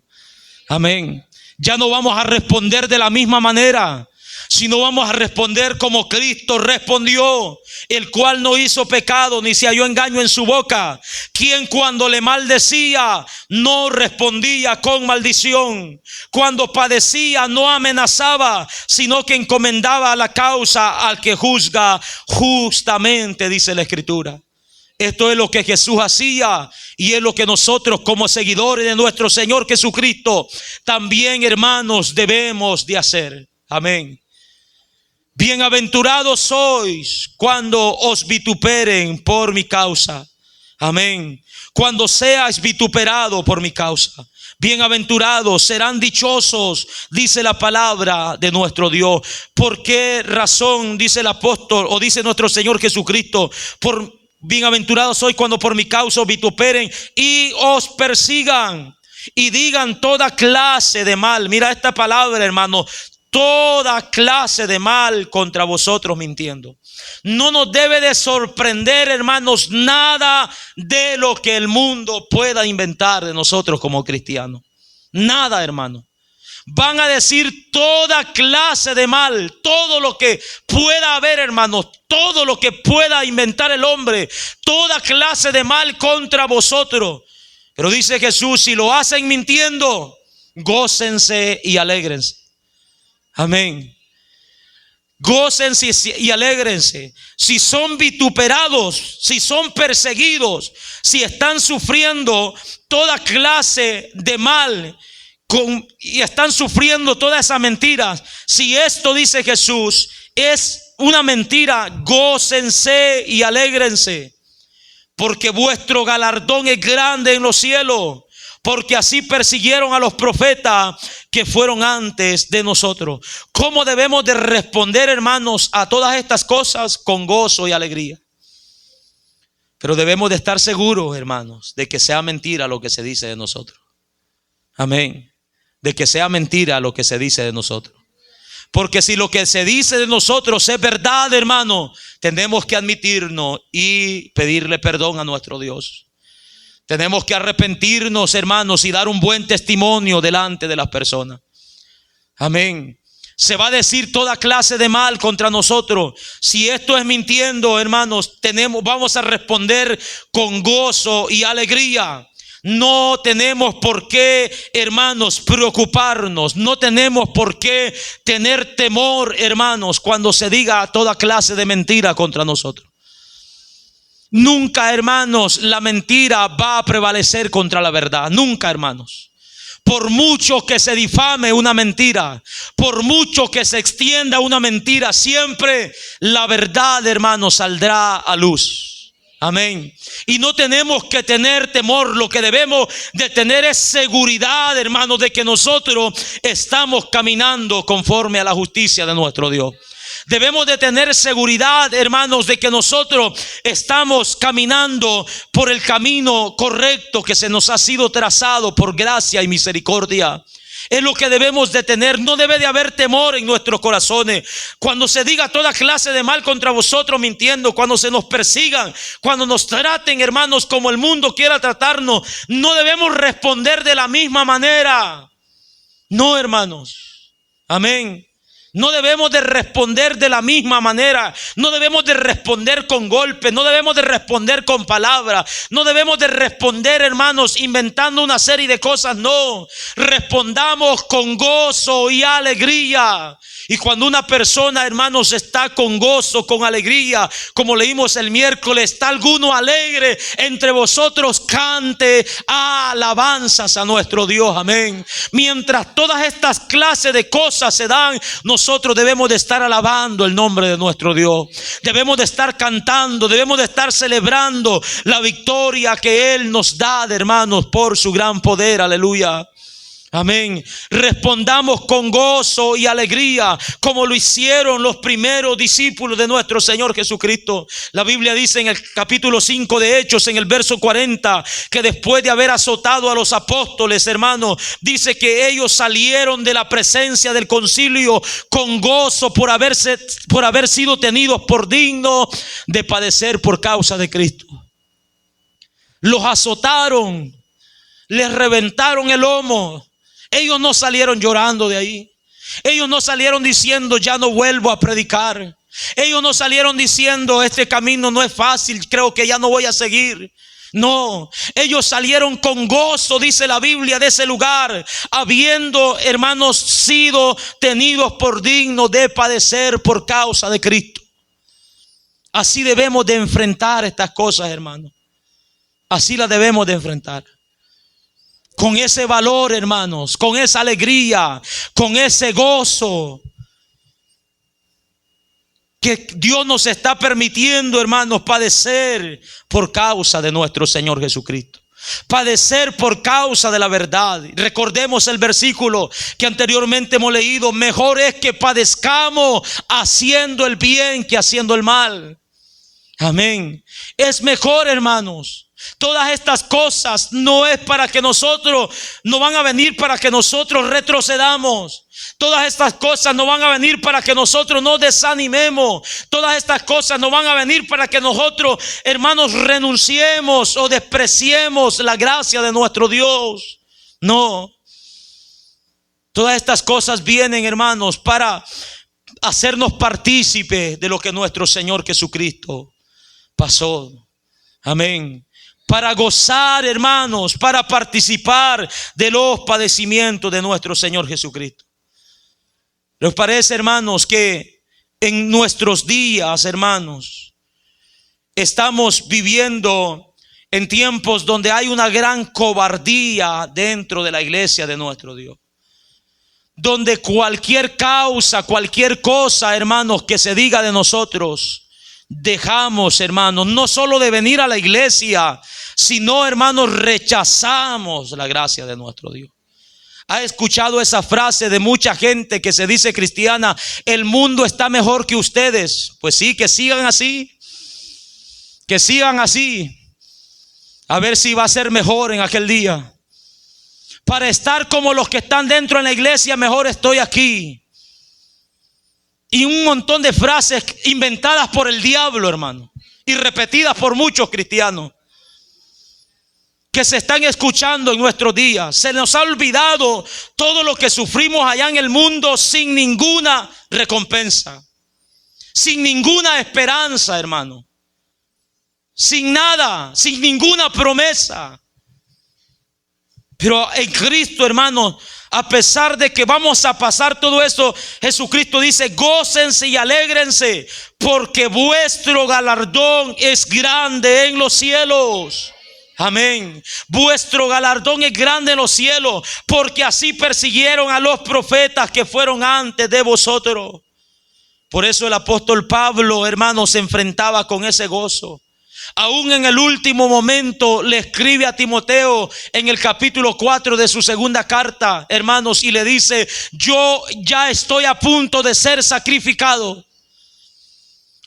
Amén. Ya no vamos a responder de la misma manera, sino vamos a responder como Cristo respondió, el cual no hizo pecado ni se halló engaño en su boca, quien cuando le maldecía no respondía con maldición, cuando padecía no amenazaba, sino que encomendaba la causa al que juzga justamente, dice la Escritura. Esto es lo que Jesús hacía y es lo que nosotros como seguidores de nuestro Señor Jesucristo también, hermanos, debemos de hacer. Amén. Bienaventurados sois cuando os vituperen por mi causa. Amén. Cuando seas vituperado por mi causa. Bienaventurados, serán dichosos, dice la palabra de nuestro Dios. ¿Por qué razón dice el apóstol o dice nuestro Señor Jesucristo? Bienaventurados sois cuando por mi causa os vituperen y os persigan y digan toda clase de mal. Mira esta palabra, hermano. Toda clase de mal contra vosotros mintiendo. No nos debe de sorprender, hermanos, nada de lo que el mundo pueda inventar de nosotros como cristianos. Nada, hermano. Van a decir toda clase de mal, todo lo que pueda haber, hermanos, todo lo que pueda inventar el hombre, toda clase de mal contra vosotros. Pero dice Jesús, si lo hacen mintiendo, gócense y alégrense. Amén. Gócense y alégrense. Si son vituperados, si son perseguidos, si están sufriendo toda clase de mal y están sufriendo todas esas mentiras, si esto, dice Jesús, es una mentira, gócense y alégrense, porque vuestro galardón es grande en los cielos. porque así persiguieron a los profetas que fueron antes de nosotros. ¿Cómo debemos de responder, hermanos, a todas estas cosas? Con gozo y alegría. Pero debemos de estar seguros, hermanos, de que sea mentira lo que se dice de nosotros. Amén. De que sea mentira lo que se dice de nosotros. Porque si lo que se dice de nosotros es verdad, hermano, tenemos que admitirnos y pedirle perdón a nuestro Dios. Tenemos que arrepentirnos, hermanos, y dar un buen testimonio delante de las personas. Amén. Se va a decir toda clase de mal contra nosotros. Si esto es mintiendo, hermanos, vamos a responder con gozo y alegría. No tenemos por qué, hermanos, preocuparnos. No tenemos por qué tener temor, hermanos, cuando se diga toda clase de mentira contra nosotros. Nunca, hermanos, la mentira va a prevalecer contra la verdad. Nunca, hermanos. Por mucho que se difame una mentira, por mucho que se extienda una mentira, siempre la verdad, hermanos, saldrá a luz. Amén. Y no tenemos que tener temor. Lo que debemos de tener es seguridad, hermanos, de que nosotros estamos caminando conforme a la justicia de nuestro Dios. Debemos de tener seguridad, hermanos, de que nosotros estamos caminando por el camino correcto que se nos ha sido trazado por gracia y misericordia. Es lo que debemos de tener. No debe de haber temor en nuestros corazones. Cuando se diga toda clase de mal contra vosotros mintiendo, cuando se nos persigan, cuando nos traten, hermanos, como el mundo quiera tratarnos, no debemos responder de la misma manera. No, hermanos. Amén. No debemos de responder de la misma manera. No debemos de responder con golpes. No debemos de responder con palabras. No debemos de responder, hermanos, inventando una serie de cosas. No, respondamos con gozo y alegría. Y cuando una persona, hermanos, está con gozo, con alegría, como leímos el miércoles, está alguno alegre entre vosotros, cante alabanzas a nuestro Dios. Amén. Mientras todas estas clases de cosas se dan, nosotros debemos de estar alabando el nombre de nuestro Dios. Debemos de estar cantando, debemos de estar celebrando la victoria que Él nos da, hermanos, por su gran poder. Aleluya. Amén. Respondamos con gozo y alegría como lo hicieron los primeros discípulos de nuestro Señor Jesucristo. La Biblia dice en el capítulo 5 de Hechos, en el verso 40, que después de haber azotado a los apóstoles, hermanos, dice que ellos salieron de la presencia del concilio con gozo por haber sido tenidos por dignos de padecer por causa de Cristo. Los azotaron, les reventaron el lomo. Ellos no salieron llorando de ahí. Ellos no salieron diciendo ya no vuelvo a predicar. Ellos no salieron diciendo este camino no es fácil, creo que ya no voy a seguir. No, ellos salieron con gozo, dice la Biblia, de ese lugar, habiendo, hermanos, sido tenidos por dignos de padecer por causa de Cristo. Así debemos de enfrentar estas cosas, hermanos. Así las debemos de enfrentar. Con ese valor, hermanos, con esa alegría, con ese gozo que Dios nos está permitiendo, hermanos, padecer por causa de nuestro Señor Jesucristo. Padecer por causa de la verdad. Recordemos el versículo que anteriormente hemos leído. Mejor es que padezcamos haciendo el bien que haciendo el mal. Amén. Es mejor, hermanos. Todas estas cosas no es para que nosotros, no van a venir para que nosotros retrocedamos. Todas estas cosas no van a venir para que nosotros nos desanimemos. Todas estas cosas no van a venir para que nosotros, hermanos, renunciemos o despreciemos la gracia de nuestro Dios. No. Todas estas cosas vienen, hermanos, para hacernos partícipes de lo que nuestro Señor Jesucristo pasó. Amén. Para gozar, hermanos, para participar de los padecimientos de nuestro Señor Jesucristo. ¿Les parece, hermanos, que en nuestros días, hermanos, estamos viviendo en tiempos donde hay una gran cobardía dentro de la iglesia de nuestro Dios? Donde cualquier causa, cualquier cosa, hermanos, que se diga de nosotros, dejamos, hermanos, no solo de venir a la iglesia, sino, hermanos, rechazamos la gracia de nuestro Dios. ¿Ha escuchado esa frase de mucha gente que se dice cristiana? El mundo está mejor que ustedes. Pues sí, que sigan así. Que sigan así. A ver si va a ser mejor en aquel día. Para estar como los que están dentro en la iglesia, mejor estoy aquí. Y un montón de frases inventadas por el diablo, hermano, y repetidas por muchos cristianos que se están escuchando en nuestros días. Se nos ha olvidado todo lo que sufrimos allá en el mundo sin ninguna recompensa, sin ninguna esperanza, hermano, sin nada, sin ninguna promesa. Pero en Cristo, hermano, a pesar de que vamos a pasar todo eso, Jesucristo dice: gócense y alégrense, porque vuestro galardón es grande en los cielos. Amén. Vuestro galardón es grande en los cielos, porque así persiguieron a los profetas que fueron antes de vosotros. Por eso el apóstol Pablo, hermanos, se enfrentaba con ese gozo. Aún en el último momento le escribe a Timoteo en el capítulo 4 de su segunda carta, hermanos, y le dice: yo ya estoy a punto de ser sacrificado.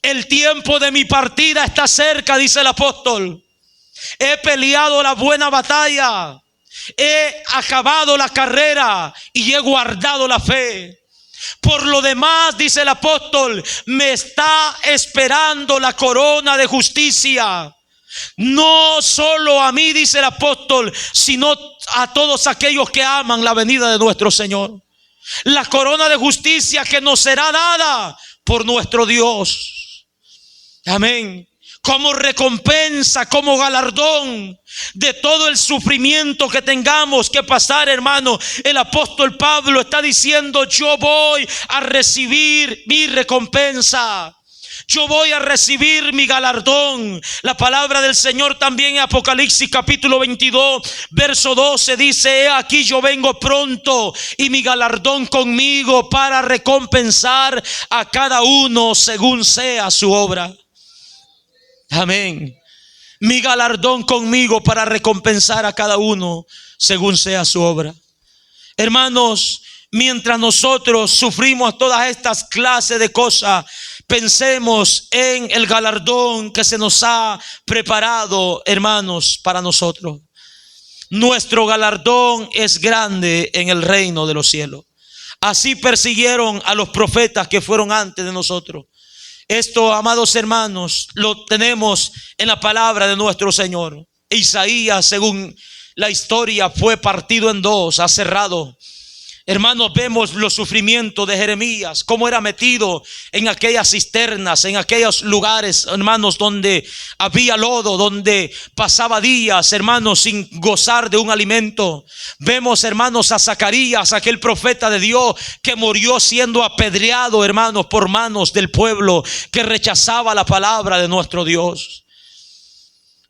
El tiempo de mi partida está cerca, dice el apóstol. He peleado la buena batalla, he acabado la carrera y he guardado la fe. Por lo demás, dice el apóstol, me está esperando la corona de justicia. No solo a mí, dice el apóstol, sino a todos aquellos que aman la venida de nuestro Señor. La corona de justicia que nos será dada por nuestro Dios. Amén. Como recompensa, como galardón de todo el sufrimiento que tengamos que pasar, hermano, el apóstol Pablo está diciendo: yo voy a recibir mi recompensa. Yo voy a recibir mi galardón. La palabra del Señor también en Apocalipsis capítulo 22 verso 12 dice: he aquí yo vengo pronto y mi galardón conmigo para recompensar a cada uno según sea su obra. Amén. Mi galardón conmigo para recompensar a cada uno según sea su obra. Hermanos, mientras nosotros sufrimos todas estas clases de cosas, pensemos en el galardón que se nos ha preparado, hermanos, para nosotros. Nuestro galardón es grande en el reino de los cielos. Así persiguieron a los profetas que fueron antes de nosotros. Esto, amados hermanos, lo tenemos en la palabra de nuestro Señor. Isaías, según la historia, fue partido en dos, aserrado. Hermanos, vemos los sufrimientos de Jeremías, cómo era metido en aquellas cisternas, en aquellos lugares, hermanos, donde había lodo, donde pasaba días, hermanos, sin gozar de un alimento. Vemos, hermanos, a Zacarías, aquel profeta de Dios, que murió siendo apedreado, hermanos, por manos del pueblo que rechazaba la palabra de nuestro Dios.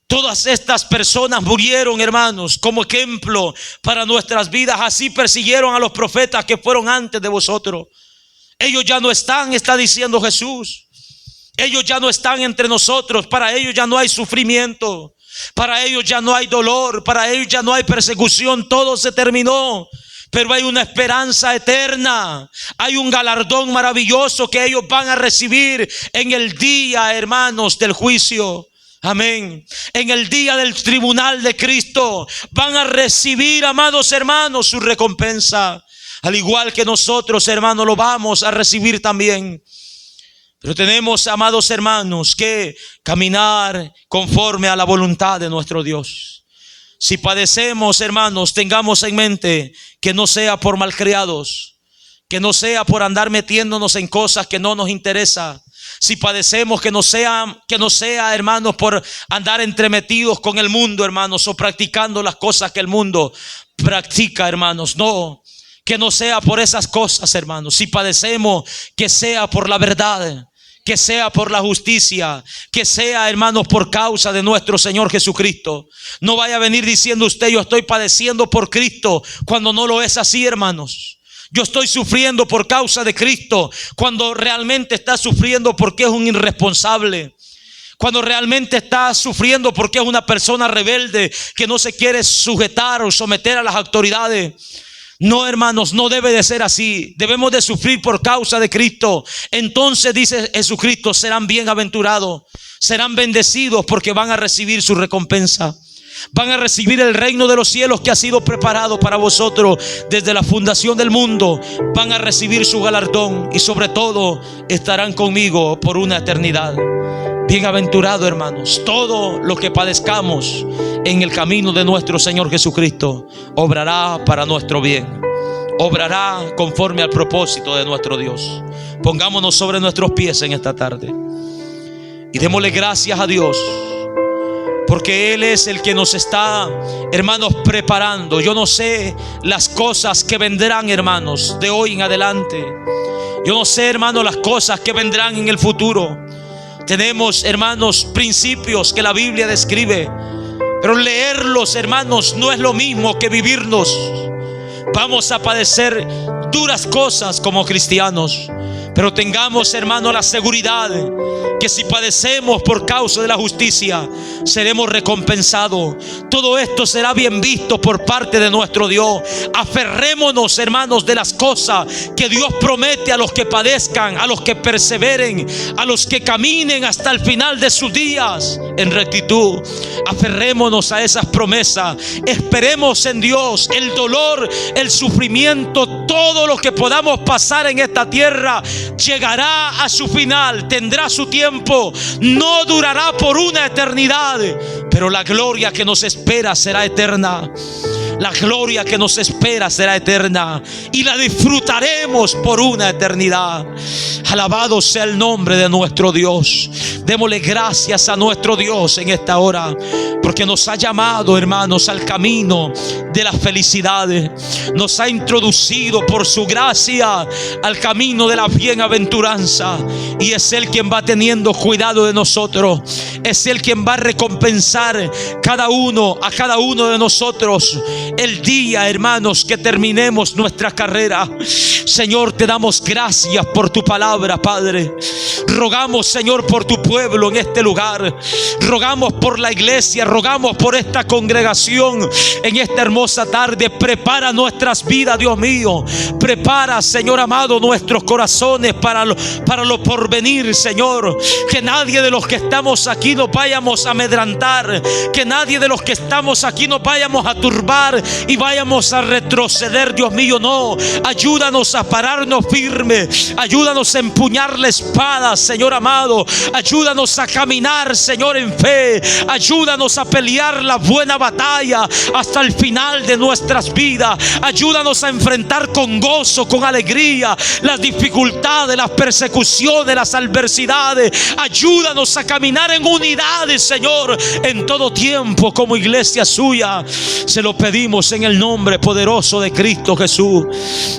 Todas estas personas murieron, hermanos, como ejemplo para nuestras vidas. Así persiguieron a los profetas que fueron antes de vosotros. Ellos ya no están, está diciendo Jesús. Ellos ya no están entre nosotros. Para ellos ya no hay sufrimiento. Para ellos ya no hay dolor. Para ellos ya no hay persecución. Todo se terminó. Pero hay una esperanza eterna. Hay un galardón maravilloso que ellos van a recibir en el día, hermanos, del juicio. Amén. En el día del tribunal de Cristo van a recibir, amados hermanos, su recompensa. Al igual que nosotros, hermanos, lo vamos a recibir también. Pero tenemos, amados hermanos, que caminar conforme a la voluntad de nuestro Dios. Si padecemos, hermanos, tengamos en mente que no sea por malcriados, que no sea por andar metiéndonos en cosas que no nos interesan. Si padecemos, que no sea, hermanos, por andar entremetidos con el mundo, hermanos, o practicando las cosas que el mundo practica, hermanos. No, que no sea por esas cosas, hermanos. Si padecemos, que sea por la verdad, que sea por la justicia, que sea, hermanos, por causa de nuestro Señor Jesucristo. No vaya a venir diciendo usted: yo estoy padeciendo por Cristo, cuando no lo es así, hermanos. Yo estoy sufriendo por causa de Cristo, cuando realmente está sufriendo porque es un irresponsable. Cuando realmente está sufriendo porque es una persona rebelde que no se quiere sujetar o someter a las autoridades. No, hermanos, no debe de ser así. Debemos de sufrir por causa de Cristo. Entonces dice Jesucristo, serán bienaventurados, serán bendecidos porque van a recibir su recompensa. Van a recibir el reino de los cielos que ha sido preparado para vosotros desde la fundación del mundo. Van a recibir su galardón y sobre todo estarán conmigo por una eternidad. Bienaventurado, hermanos, todo lo que padezcamos en el camino de nuestro Señor Jesucristo obrará para nuestro bien, obrará conforme al propósito de nuestro Dios. Pongámonos sobre nuestros pies en esta tarde y démosle gracias a Dios, porque Él es el que nos está, hermanos, preparando. Yo no sé las cosas que vendrán, hermanos, de hoy en adelante. Yo no sé, hermanos, las cosas que vendrán en el futuro. Tenemos, hermanos, principios que la Biblia describe, pero leerlos, hermanos, no es lo mismo que vivirlos. Vamos a padecer duras cosas como cristianos, pero tengamos, hermanos, la seguridad que si padecemos por causa de la justicia, seremos recompensados. Todo esto será bien visto por parte de nuestro Dios. Aferrémonos, hermanos, de las cosas que Dios promete a los que padezcan, a los que perseveren, a los que caminen hasta el final de sus días en rectitud. Aferrémonos a esas promesas. Esperemos en Dios. El dolor, el sufrimiento, todo lo que podamos pasar en esta tierra llegará a su final, tendrá su tiempo. No durará por una eternidad, pero la gloria que nos espera será eterna. La gloria que nos espera será eterna y la disfrutaremos por una eternidad. Alabado sea el nombre de nuestro Dios. Démosle gracias a nuestro Dios en esta hora, porque nos ha llamado, hermanos, al camino de la felicidad. Nos ha introducido por su gracia al camino de la bienaventuranza, y es Él quien va teniendo cuidado de nosotros. Es Él quien va a recompensar a cada uno de nosotros el día, hermanos, que terminemos nuestra carrera. Señor, te damos gracias por tu palabra, Padre. Rogamos, Señor, por tu pueblo en este lugar. Rogamos por la iglesia, rogamos por esta congregación en esta hermosa tarde. Prepara nuestras vidas, Dios mío. Prepara, Señor amado, nuestros corazones para lo porvenir, Señor. Que nadie de los que estamos aquí nos vayamos a amedrentar. Que nadie de los que estamos aquí nos vayamos a turbar y vayamos a retroceder, Dios mío. No, ayúdanos a pararnos firmes. Ayúdanos a empuñar la espada, Señor amado. Ayúdanos a caminar, Señor, en fe. Ayúdanos a pelear la buena batalla hasta el final de nuestras vidas. Ayúdanos a enfrentar con gozo, con alegría, las dificultades, las persecuciones, las adversidades. Ayúdanos a caminar en unidades, Señor, en todo tiempo como iglesia suya. Se lo pedimos en el nombre poderoso de Cristo Jesús.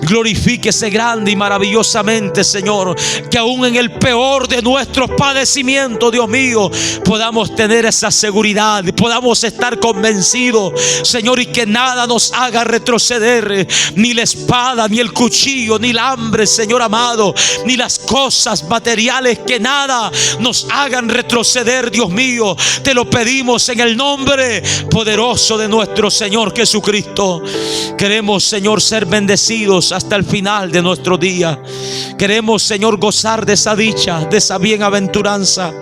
Glorifíquese grande y maravillosamente, Señor, que aún en el peor de nuestros padecimientos, Dios mío, podamos tener esa seguridad, podamos estar convencidos, Señor, y que nada nos haga retroceder, ni la espada, ni el cuchillo, ni el hambre, Señor amado, ni las cosas materiales, que nada nos hagan retroceder, Dios mío. Te lo pedimos en el nombre poderoso de nuestro Señor Jesucristo. Queremos, Señor, ser bendecidos hasta el final de nuestro día. Queremos, Señor, gozar de esa dicha, de esa bienaventuranza,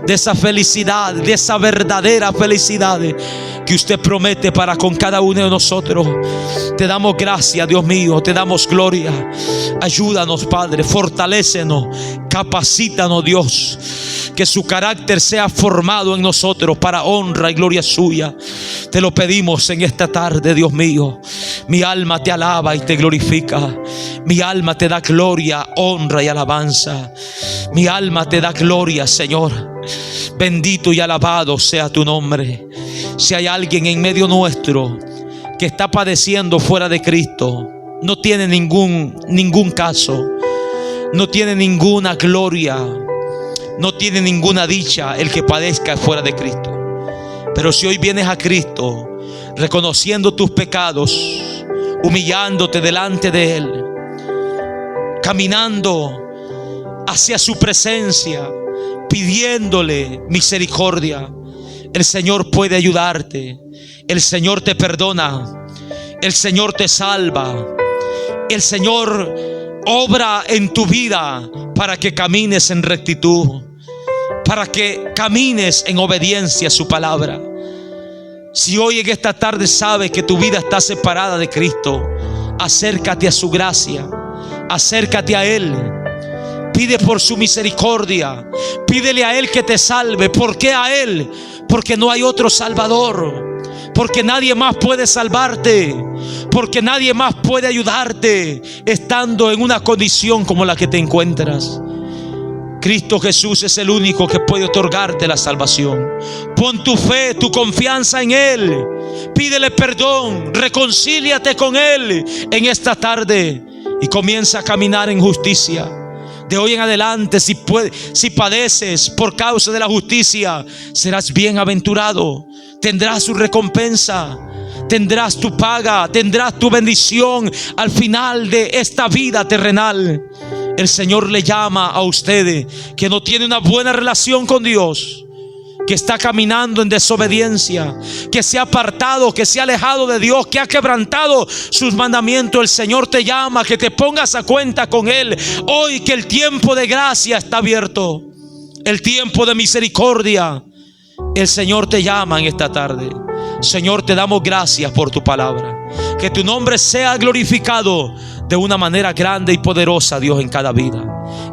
de esa felicidad, de esa verdadera felicidad que usted promete para con cada uno de nosotros. Te damos gracias, Dios mío, te damos gloria. Ayúdanos, Padre, fortalécenos, capacítanos, Dios, que su carácter sea formado en nosotros para honra y gloria suya. Te lo pedimos en esta tarde, Dios mío. Mi alma te alaba y te glorifica. Mi alma te da gloria, honra y alabanza. Mi alma te da gloria, Señor. Bendito y alabado sea tu nombre. Si hay alguien en medio nuestro que está padeciendo fuera de Cristo, no tiene ningún caso, no tiene ninguna gloria, no tiene ninguna dicha el que padezca fuera de Cristo. Pero si hoy vienes a Cristo reconociendo tus pecados, humillándote delante de Él, caminando hacia su presencia, pidiéndole misericordia, el Señor puede ayudarte. El Señor te perdona, el Señor te salva, el Señor obra en tu vida para que camines en rectitud, para que camines en obediencia a su palabra. Si hoy en esta tarde sabes que tu vida está separada de Cristo, acércate a su gracia, acércate a Él, pide por su misericordia, pídele a Él que te salve. ¿Por qué a Él? Porque no hay otro Salvador, porque nadie más puede salvarte, porque nadie más puede ayudarte estando en una condición como la que te encuentras. Cristo Jesús es el único que puede otorgarte la salvación. Pon tu fe, tu confianza en Él. Pídele perdón, reconcíliate con Él en esta tarde y comienza a caminar en justicia. De hoy en adelante, si padeces por causa de la justicia, serás bienaventurado. Tendrás su recompensa, tendrás tu paga, tendrás tu bendición al final de esta vida terrenal. El Señor le llama a usted que no tiene una buena relación con Dios, que está caminando en desobediencia, que se ha apartado, que se ha alejado de Dios, que ha quebrantado sus mandamientos. El Señor te llama que te pongas a cuenta con Él hoy, que el tiempo de gracia está abierto, el tiempo de misericordia. El Señor te llama en esta tarde. Señor, te damos gracias por tu palabra. Que tu nombre sea glorificado de una manera grande y poderosa, Dios, en cada vida.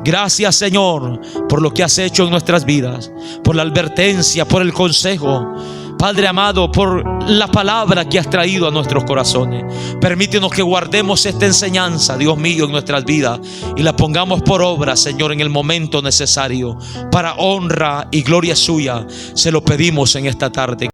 Gracias, Señor, por lo que has hecho en nuestras vidas, por la advertencia, por el consejo, Padre amado, por la palabra que has traído a nuestros corazones. Permítenos que guardemos esta enseñanza, Dios mío, en nuestras vidas y la pongamos por obra, Señor, en el momento necesario, para honra y gloria suya. Se lo pedimos en esta tarde.